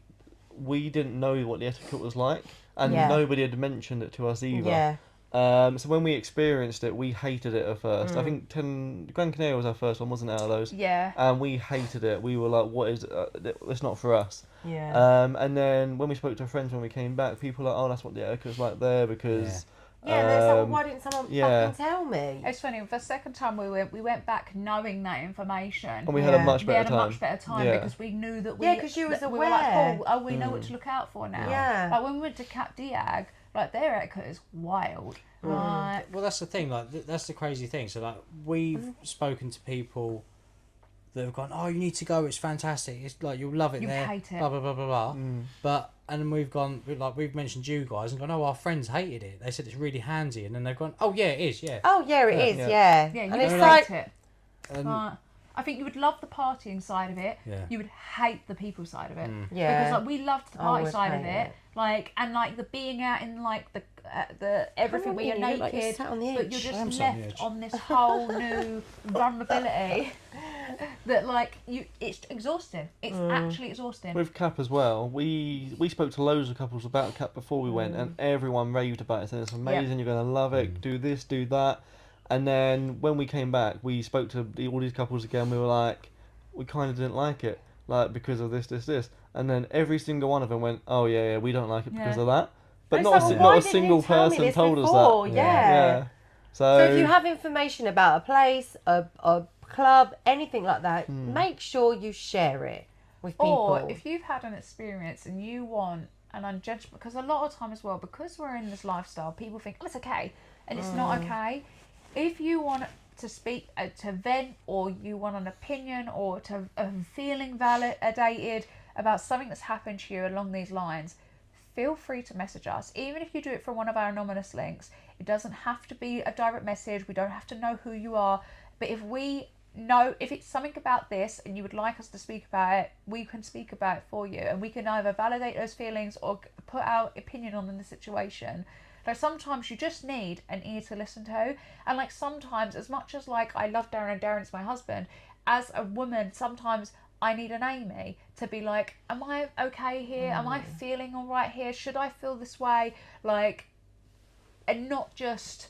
[SPEAKER 3] didn't know what the etiquette was like, and nobody had mentioned it to us either.
[SPEAKER 1] Yeah.
[SPEAKER 3] So when we experienced it, we hated it at first. I think Gran Canaria was our first one, wasn't it, out of those?
[SPEAKER 2] Yeah.
[SPEAKER 3] And we hated it. We were like, what is it? It's not for us.
[SPEAKER 1] Yeah.
[SPEAKER 3] And then when we spoke to our friends when we came back, people were like, oh, that's what the etiquette's like there because...
[SPEAKER 1] Yeah, and they're like, why didn't someone fucking tell me?
[SPEAKER 2] It's funny, the second time we went back knowing that information.
[SPEAKER 3] And we had a much better time.
[SPEAKER 2] We had a much better time because we knew that we...
[SPEAKER 1] Yeah, because you was
[SPEAKER 2] we
[SPEAKER 1] aware.
[SPEAKER 2] were like, oh, we know what to look out for now.
[SPEAKER 1] Yeah.
[SPEAKER 2] Like when we went to Cap Diag, like their etiquette is wild. Like,
[SPEAKER 4] well, that's the thing. Like that's the crazy thing. So like we've spoken to people that have gone, oh, you need to go. It's fantastic. It's like you'll love it
[SPEAKER 2] You
[SPEAKER 4] there.
[SPEAKER 2] hate it.
[SPEAKER 4] Blah blah blah blah blah. But and then we've mentioned you guys and gone, oh, our friends hated it. They said it's really handy, and then they've gone, oh yeah, it is, yeah.
[SPEAKER 1] Oh yeah, it is, yeah.
[SPEAKER 2] Yeah, you
[SPEAKER 1] and
[SPEAKER 2] would
[SPEAKER 1] it's
[SPEAKER 2] hate
[SPEAKER 1] like,
[SPEAKER 2] it.
[SPEAKER 4] And,
[SPEAKER 2] I think you would love the partying side of it.
[SPEAKER 4] Yeah.
[SPEAKER 2] You would hate the people side of it.
[SPEAKER 1] Yeah.
[SPEAKER 2] Because like we loved the party
[SPEAKER 1] would
[SPEAKER 2] side of
[SPEAKER 1] hate
[SPEAKER 2] it.
[SPEAKER 1] it.
[SPEAKER 2] Like and like the being out in like the everything where you're
[SPEAKER 1] you
[SPEAKER 2] naked,
[SPEAKER 1] look like you're sat on the
[SPEAKER 2] but
[SPEAKER 1] edge.
[SPEAKER 2] you're just
[SPEAKER 4] I'm sat on the
[SPEAKER 2] left
[SPEAKER 4] edge.
[SPEAKER 2] on this whole new vulnerability. That like it's exhausting. It's actually exhausting.
[SPEAKER 3] With Cap as well, we spoke to loads of couples about Cap before we went, and everyone raved about it. Said it's amazing, you're going to love it, do this, do that. And then when we came back, we spoke to all these couples again. We were like, we kind of didn't like it, like because of this. And then every single one of them went, oh yeah, we don't like it because of that. But
[SPEAKER 1] it's
[SPEAKER 3] not
[SPEAKER 1] like,
[SPEAKER 3] a,
[SPEAKER 1] well,
[SPEAKER 3] not
[SPEAKER 1] why
[SPEAKER 3] a
[SPEAKER 1] didn't
[SPEAKER 3] single
[SPEAKER 1] you tell me
[SPEAKER 3] person
[SPEAKER 1] this
[SPEAKER 3] told
[SPEAKER 1] before?
[SPEAKER 3] us that.
[SPEAKER 1] Yeah.
[SPEAKER 3] So
[SPEAKER 1] So if you have information about a place, a club, anything like that, make sure you share it with people.
[SPEAKER 2] Or if you've had an experience and you want an unjudged, because a lot of time as well, because we're in this lifestyle, people think, oh, it's okay, and it's not okay. If you want to speak, to vent, or you want an opinion, or to feeling validated about something that's happened to you along these lines, feel free to message us. Even if you do it from one of our anonymous links, it doesn't have to be a direct message. We don't have to know who you are. But if we know, if it's something about this and you would like us to speak about it, we can speak about it for you. And we can either validate those feelings or put our opinion on the situation. Like sometimes you just need an ear to listen to. And like sometimes, as much as like I love Darren and Darren's my husband, as a woman, sometimes I need an Amy to be like, am I okay here? Am I feeling all right here? Should I feel this way? Like, and not just,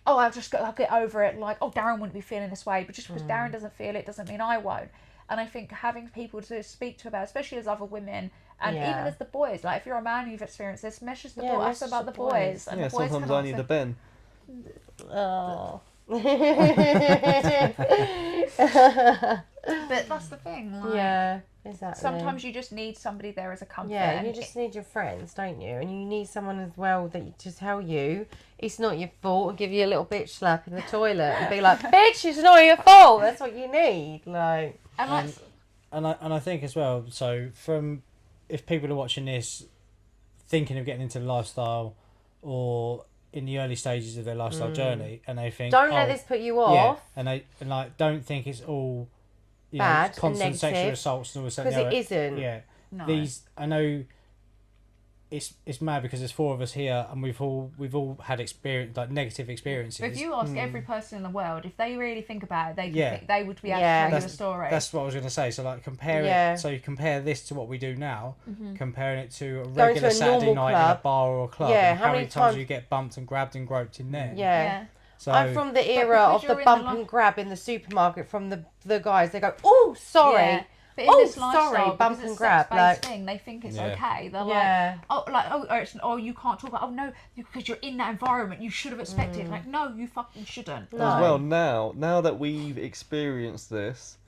[SPEAKER 2] oh, I'll get over it. Like, oh, Darren wouldn't be feeling this way. But just because Darren doesn't feel it doesn't mean I won't. And I think having people to speak to about, especially as other women, and even as the boys, like if you're a man and you've experienced this, message the boys about the boys. And the boys
[SPEAKER 3] sometimes
[SPEAKER 2] can
[SPEAKER 3] I need a Ben.
[SPEAKER 1] Oh.
[SPEAKER 2] But that's the thing. Like,
[SPEAKER 1] Yeah, exactly.
[SPEAKER 2] sometimes you just need somebody there as a comfort.
[SPEAKER 1] Yeah,
[SPEAKER 2] and
[SPEAKER 1] you just need your friends, don't you? And you need someone as well that to tell you it's not your fault and give you a little bitch slap in the toilet and be like, bitch, it's not your fault. That's what you need. Like,
[SPEAKER 4] and I think as well. So if people are watching this, thinking of getting into the lifestyle, or in the early stages of their lifestyle journey, and they think,
[SPEAKER 1] don't let this put you off.
[SPEAKER 4] and like don't think it's all
[SPEAKER 1] Bad and
[SPEAKER 4] constant sexual
[SPEAKER 1] negative,
[SPEAKER 4] assaults and all this.
[SPEAKER 1] because it isn't.
[SPEAKER 4] Yeah,
[SPEAKER 2] No.
[SPEAKER 4] these I know. It's mad because there's four of us here and we've all had experience, like negative experiences.
[SPEAKER 2] If you ask every person in the world, if they really think about it, they
[SPEAKER 4] Yeah.
[SPEAKER 2] think they would be able
[SPEAKER 1] Yeah.
[SPEAKER 2] to tell you a story.
[SPEAKER 4] That's what I was going to say. So like compare
[SPEAKER 1] Yeah.
[SPEAKER 4] it. So you compare this to what we do now, comparing it to a
[SPEAKER 1] to
[SPEAKER 4] regular
[SPEAKER 1] a
[SPEAKER 4] Saturday
[SPEAKER 1] normal
[SPEAKER 4] night in a
[SPEAKER 1] club.
[SPEAKER 4] bar or a club.
[SPEAKER 1] Yeah,
[SPEAKER 4] and
[SPEAKER 1] how
[SPEAKER 4] how
[SPEAKER 1] many
[SPEAKER 4] many times
[SPEAKER 1] times-
[SPEAKER 4] you get bumped and grabbed and groped in there.
[SPEAKER 1] Yeah.
[SPEAKER 4] So
[SPEAKER 1] I'm from the era
[SPEAKER 2] because
[SPEAKER 1] of the
[SPEAKER 2] you're in
[SPEAKER 1] bump
[SPEAKER 2] the
[SPEAKER 1] and grab in the supermarket from the guys. They go, oh, sorry.
[SPEAKER 2] Yeah. But in
[SPEAKER 1] Oh,
[SPEAKER 2] this lifestyle,
[SPEAKER 1] sorry, bump
[SPEAKER 2] because
[SPEAKER 1] and
[SPEAKER 2] it's
[SPEAKER 1] grab,
[SPEAKER 2] sex-based
[SPEAKER 1] like-
[SPEAKER 2] thing, they think it's
[SPEAKER 4] Yeah.
[SPEAKER 2] okay. They're
[SPEAKER 1] Yeah.
[SPEAKER 2] oh, you can't talk about, oh no, because you're in that environment, you should have expected. Like, no, you fucking shouldn't.
[SPEAKER 1] No.
[SPEAKER 3] As well, now that we've experienced this,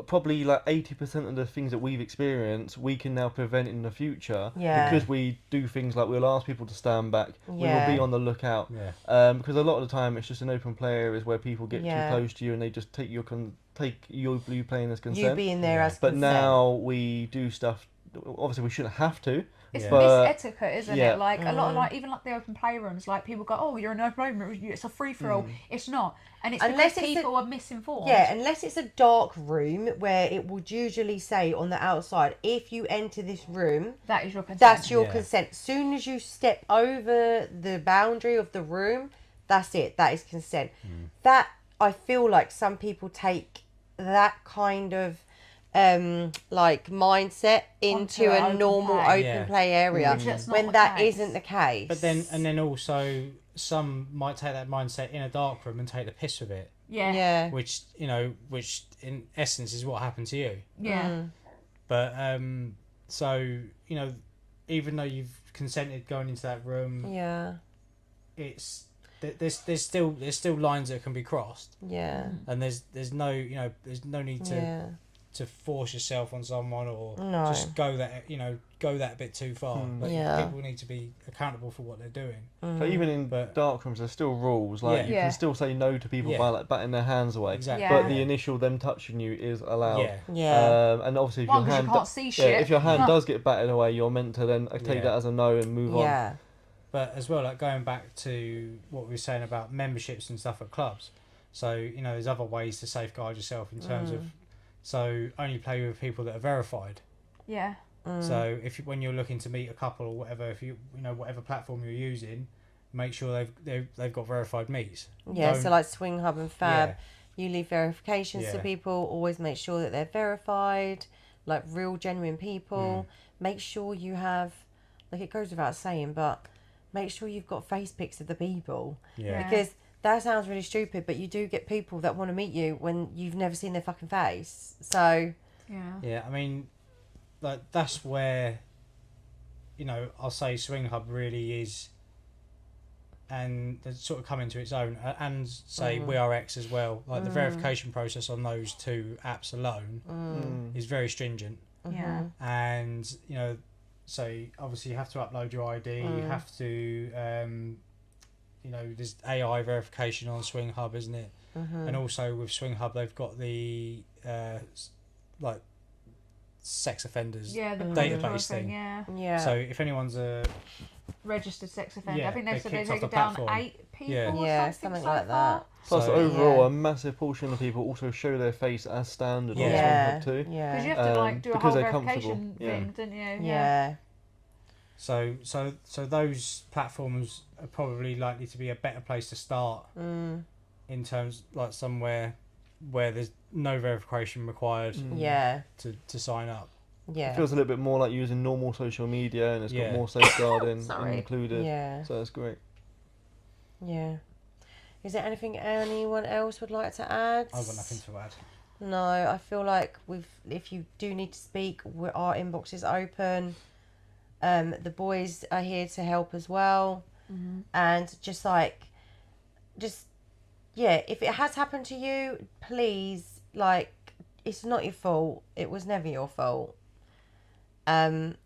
[SPEAKER 3] probably like 80% of the things that we've experienced, we can now prevent in the future.
[SPEAKER 1] Yeah.
[SPEAKER 3] Because we do things like we'll ask people to stand back. We will
[SPEAKER 1] Yeah.
[SPEAKER 3] be on the lookout.
[SPEAKER 4] Yeah.
[SPEAKER 3] Because a lot of the time it's just an open play areas where people get
[SPEAKER 1] Yeah.
[SPEAKER 3] too close to you and they just take you playing as consent.
[SPEAKER 1] You being there
[SPEAKER 4] Yeah.
[SPEAKER 1] as
[SPEAKER 3] But
[SPEAKER 1] consent.
[SPEAKER 3] now we do stuff. Obviously, we shouldn't have to.
[SPEAKER 2] It's
[SPEAKER 3] But-
[SPEAKER 2] etiquette, isn't
[SPEAKER 3] yeah.
[SPEAKER 2] it? Like a lot of like even like the open playrooms, like people go, oh, you're in an open playroom, it's a free for all. It's not, and it's
[SPEAKER 1] Unless
[SPEAKER 2] because
[SPEAKER 1] it's
[SPEAKER 2] people are misinformed.
[SPEAKER 1] Yeah, unless it's a dark room where it would usually say on the outside, if you enter this room,
[SPEAKER 2] that is your consent.
[SPEAKER 1] that's your
[SPEAKER 4] Yeah.
[SPEAKER 1] consent. Soon as you step over the boundary of the room, that's it. That is consent. That, I feel like some people take that kind of like mindset into
[SPEAKER 2] an
[SPEAKER 1] a
[SPEAKER 2] open
[SPEAKER 1] normal
[SPEAKER 2] play.
[SPEAKER 1] open
[SPEAKER 4] Yeah.
[SPEAKER 1] play area
[SPEAKER 2] Which that's not
[SPEAKER 1] when
[SPEAKER 2] the
[SPEAKER 1] that
[SPEAKER 2] case.
[SPEAKER 1] isn't the case.
[SPEAKER 4] But then also some might take that mindset in a dark room and take the piss with it,
[SPEAKER 2] Yeah.
[SPEAKER 4] which in essence is what happened to you.
[SPEAKER 2] Yeah.
[SPEAKER 4] But so even though you've consented going into that room,
[SPEAKER 1] Yeah,
[SPEAKER 4] it's there's still lines that can be crossed,
[SPEAKER 1] yeah,
[SPEAKER 4] and there's no need to
[SPEAKER 1] yeah.
[SPEAKER 4] to force yourself on someone or
[SPEAKER 1] No.
[SPEAKER 4] just go that bit too far. But
[SPEAKER 1] Yeah.
[SPEAKER 4] people need to be accountable for what they're doing.
[SPEAKER 3] So even in
[SPEAKER 4] But-
[SPEAKER 3] dark rooms, there's still rules. Like
[SPEAKER 4] Yeah.
[SPEAKER 3] you
[SPEAKER 2] Yeah.
[SPEAKER 3] can still say no to people
[SPEAKER 4] Yeah.
[SPEAKER 3] by like batting their hands away.
[SPEAKER 4] Exactly.
[SPEAKER 2] Yeah.
[SPEAKER 3] But the initial them touching you is allowed.
[SPEAKER 4] Yeah.
[SPEAKER 1] Yeah.
[SPEAKER 3] And obviously, if
[SPEAKER 2] One,
[SPEAKER 3] your
[SPEAKER 2] 'cause you
[SPEAKER 3] hand
[SPEAKER 2] can't see shit.
[SPEAKER 3] if your hand
[SPEAKER 2] Huh.
[SPEAKER 3] does get batted away, you're meant to then take
[SPEAKER 4] Yeah.
[SPEAKER 3] that as a no and move on.
[SPEAKER 1] Yeah.
[SPEAKER 4] But as well, like going back to what we were saying about memberships and stuff at clubs. So there's other ways to safeguard yourself in terms of. So only play with people that are verified.
[SPEAKER 2] Yeah.
[SPEAKER 4] So when you're looking to meet a couple or whatever, if whatever platform you're using, make sure they've got verified meets.
[SPEAKER 1] Yeah, so
[SPEAKER 4] Don't-
[SPEAKER 1] like Swing Hub and Fab,
[SPEAKER 4] Yeah.
[SPEAKER 1] you leave verifications to
[SPEAKER 4] Yeah.
[SPEAKER 1] people. Always make sure that they're verified, like real, genuine people. Make sure you have, like it goes without saying, but make sure you've got face pics of the people.
[SPEAKER 4] Yeah.
[SPEAKER 1] Because that sounds really stupid, but you do get people that want to meet you when you've never seen their fucking face. So,
[SPEAKER 2] Yeah.
[SPEAKER 4] Yeah, I mean, like that's where, I'll say Swing Hub really is, and it's sort of come into its own, and say WeRx as well. Like the verification process on those two apps alone is very stringent,
[SPEAKER 2] Yeah.
[SPEAKER 4] and so obviously you have to upload your ID, you have to, there's AI verification on Swing Hub, isn't it? And also with Swing Hub, they've got the like sex offenders
[SPEAKER 2] Yeah. The
[SPEAKER 4] database thing.
[SPEAKER 2] Yeah.
[SPEAKER 1] yeah.
[SPEAKER 4] So if anyone's
[SPEAKER 2] Registered sex offender.
[SPEAKER 4] Yeah,
[SPEAKER 2] I think they
[SPEAKER 4] they
[SPEAKER 2] said they
[SPEAKER 4] kicked off
[SPEAKER 2] taken
[SPEAKER 4] the
[SPEAKER 2] down
[SPEAKER 4] platform.
[SPEAKER 2] 8 people
[SPEAKER 4] Yeah.
[SPEAKER 2] or
[SPEAKER 1] Yeah,
[SPEAKER 2] something
[SPEAKER 1] something
[SPEAKER 2] so
[SPEAKER 1] like
[SPEAKER 2] far.
[SPEAKER 1] that.
[SPEAKER 3] Plus,
[SPEAKER 4] So-
[SPEAKER 3] overall,
[SPEAKER 1] Yeah.
[SPEAKER 3] a massive portion of people also show their face as standard on
[SPEAKER 1] yeah.
[SPEAKER 3] Swing Hub too.
[SPEAKER 2] Because
[SPEAKER 1] Yeah.
[SPEAKER 2] you have to like do a
[SPEAKER 3] because
[SPEAKER 2] whole
[SPEAKER 3] they're comfortable,
[SPEAKER 2] verification
[SPEAKER 3] yeah.
[SPEAKER 2] thing, didn't you?
[SPEAKER 1] Yeah.
[SPEAKER 4] so those platforms are probably likely to be a better place to start in terms like somewhere where there's no verification required
[SPEAKER 1] Yeah.
[SPEAKER 4] to sign up.
[SPEAKER 3] It
[SPEAKER 1] Yeah.
[SPEAKER 3] feels a little bit more like using normal social media, and it's
[SPEAKER 4] Yeah.
[SPEAKER 3] got more safeguarding
[SPEAKER 2] Sorry.
[SPEAKER 3] included.
[SPEAKER 1] Yeah.
[SPEAKER 3] So that's great.
[SPEAKER 1] Yeah. Is there anything anyone else would like to add?
[SPEAKER 4] I've got nothing to add.
[SPEAKER 1] No, I feel like if you do need to speak, our inbox is open. The boys are here to help as well. And if it has happened to you, please, it's not your fault. It was never your fault. And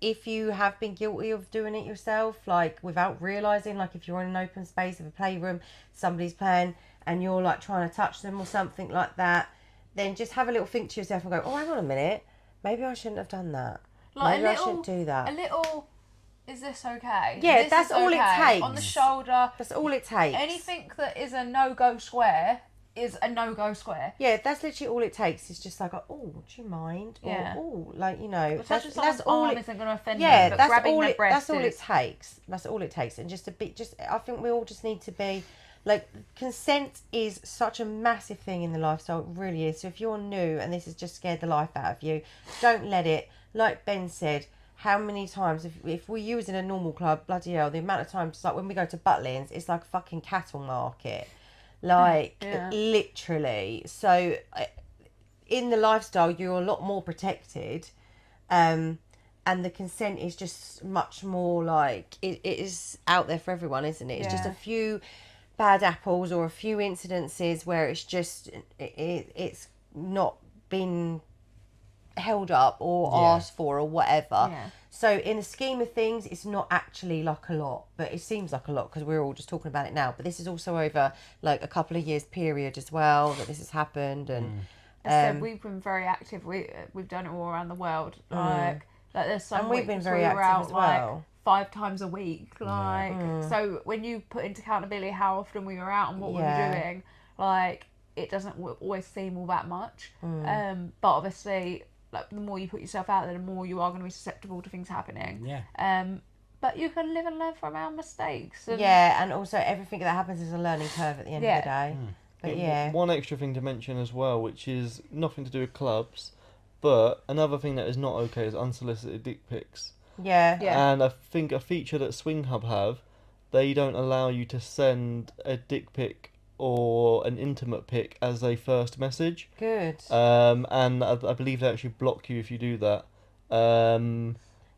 [SPEAKER 1] if you have been guilty of doing it yourself, without realising, if you're in an open space of a playroom, somebody's playing and you're trying to touch them or something like that, then just have a little think to yourself and go, oh, hang on a minute, maybe I shouldn't have done that. Maybe I shouldn't do that.
[SPEAKER 2] A little, is this okay?
[SPEAKER 1] Yeah,
[SPEAKER 2] This
[SPEAKER 1] that's
[SPEAKER 2] is
[SPEAKER 1] all it
[SPEAKER 2] okay.
[SPEAKER 1] takes.
[SPEAKER 2] On the shoulder.
[SPEAKER 1] That's all it takes.
[SPEAKER 2] Anything that is a no-go square is a no-go square.
[SPEAKER 1] Yeah, that's literally all it takes. It's just oh, do you mind? Or,
[SPEAKER 2] Yeah.
[SPEAKER 1] oh,
[SPEAKER 2] Touching someone's arm isn't going to offend
[SPEAKER 1] yeah,
[SPEAKER 2] them, but
[SPEAKER 1] that's
[SPEAKER 2] grabbing
[SPEAKER 1] all
[SPEAKER 2] their
[SPEAKER 1] it.
[SPEAKER 2] breast
[SPEAKER 1] That's all
[SPEAKER 2] is.
[SPEAKER 1] it takes. That's all it takes. And I think we all just need to be consent is such a massive thing in the lifestyle. It really is. So if you're new and this has just scared the life out of you, don't let it. Like Ben said, how many times if we use in a normal club, bloody hell, the amount of times when we go to Butlins, it's like a fucking cattle market,
[SPEAKER 2] Yeah.
[SPEAKER 1] literally. So in the lifestyle, you're a lot more protected, and the consent is just much more like it is out there for everyone, isn't it? It's just a few bad apples or a few incidences where it's just it's not been held up or asked for or whatever.
[SPEAKER 2] Yeah.
[SPEAKER 1] So in the scheme of things, it's not actually like a lot, but it seems like a lot because we're all just talking about it now. But this is also over like a couple of years period as well that this has happened. And
[SPEAKER 2] As I said, we've been very active. We've done it all around the world. Like there's some
[SPEAKER 1] And we've been
[SPEAKER 2] weeks
[SPEAKER 1] very
[SPEAKER 2] we were
[SPEAKER 1] active
[SPEAKER 2] out
[SPEAKER 1] as well.
[SPEAKER 2] like 5 times a week. Like so when you put into accountability how often we were out and what we were doing, like it doesn't always seem all that much. But obviously, like the more you put yourself out there, the more you are going to be susceptible to things happening.
[SPEAKER 4] Yeah.
[SPEAKER 2] But you can live and learn from our mistakes. And
[SPEAKER 1] and also everything that happens is a learning curve at the end of the day. But
[SPEAKER 3] One extra thing to mention as well, which is nothing to do with clubs, but another thing that is not okay is unsolicited dick pics.
[SPEAKER 1] Yeah.
[SPEAKER 3] And I think a feature that Swing Hub have, they don't allow you to send a dick pic or an intimate pic as a first message.
[SPEAKER 1] Good.
[SPEAKER 3] And I believe they actually block you if you do that.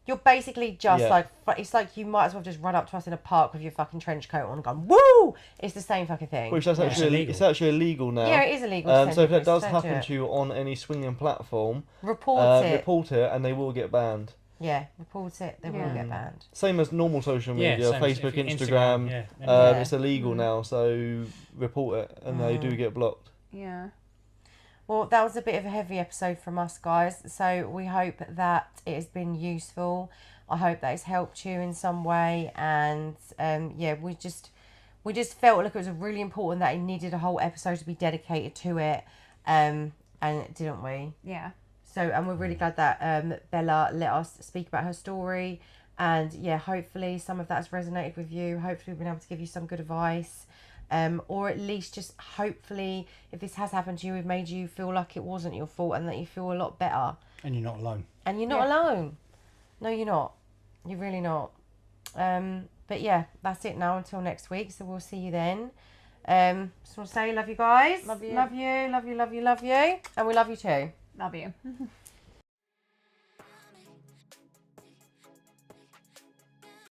[SPEAKER 1] You're basically just
[SPEAKER 3] Yeah.
[SPEAKER 1] like, it's like you might as well just run up to us in a park with your fucking trench coat on and go, woo! It's the same fucking thing.
[SPEAKER 3] Which that's
[SPEAKER 4] Yeah.
[SPEAKER 3] actually
[SPEAKER 4] It's illegal.
[SPEAKER 3] it's actually illegal now.
[SPEAKER 1] Yeah, it is illegal. to send
[SPEAKER 3] So if that
[SPEAKER 1] dick
[SPEAKER 3] does
[SPEAKER 1] pics, don't
[SPEAKER 3] happen
[SPEAKER 1] do
[SPEAKER 3] to you on any swinging platform,
[SPEAKER 1] report it.
[SPEAKER 3] report it and they will get banned.
[SPEAKER 1] Yeah, report it. They will
[SPEAKER 2] Yeah.
[SPEAKER 1] get banned.
[SPEAKER 3] Same as normal social
[SPEAKER 4] Yeah,
[SPEAKER 3] media,
[SPEAKER 4] same as
[SPEAKER 3] Facebook,
[SPEAKER 4] if you-
[SPEAKER 3] Instagram.
[SPEAKER 4] yeah.
[SPEAKER 1] Yeah.
[SPEAKER 3] It's illegal now, so report it and they do get blocked.
[SPEAKER 2] yeah.
[SPEAKER 1] Well, that was a bit of a heavy episode from us, guys. So we hope that it has been useful. I hope that it's helped you in some way. And we just felt like it was really important that it needed a whole episode to be dedicated to it. And didn't we?
[SPEAKER 2] Yeah.
[SPEAKER 1] So, and we're really glad that Bella let us speak about her story. And yeah, hopefully some of that's resonated with you. Hopefully we've been able to give you some good advice. Or at least just hopefully, if this has happened to you, we've made you feel like it wasn't your fault and that you feel a lot better.
[SPEAKER 4] And you're not alone.
[SPEAKER 1] And you're not alone. No, you're not. You're really not. But yeah, that's it now until next week. So we'll see you then. Just want to say love you guys.
[SPEAKER 2] Love you.
[SPEAKER 1] Love you, love you, love you, love you. And we love you too.
[SPEAKER 2] Love you.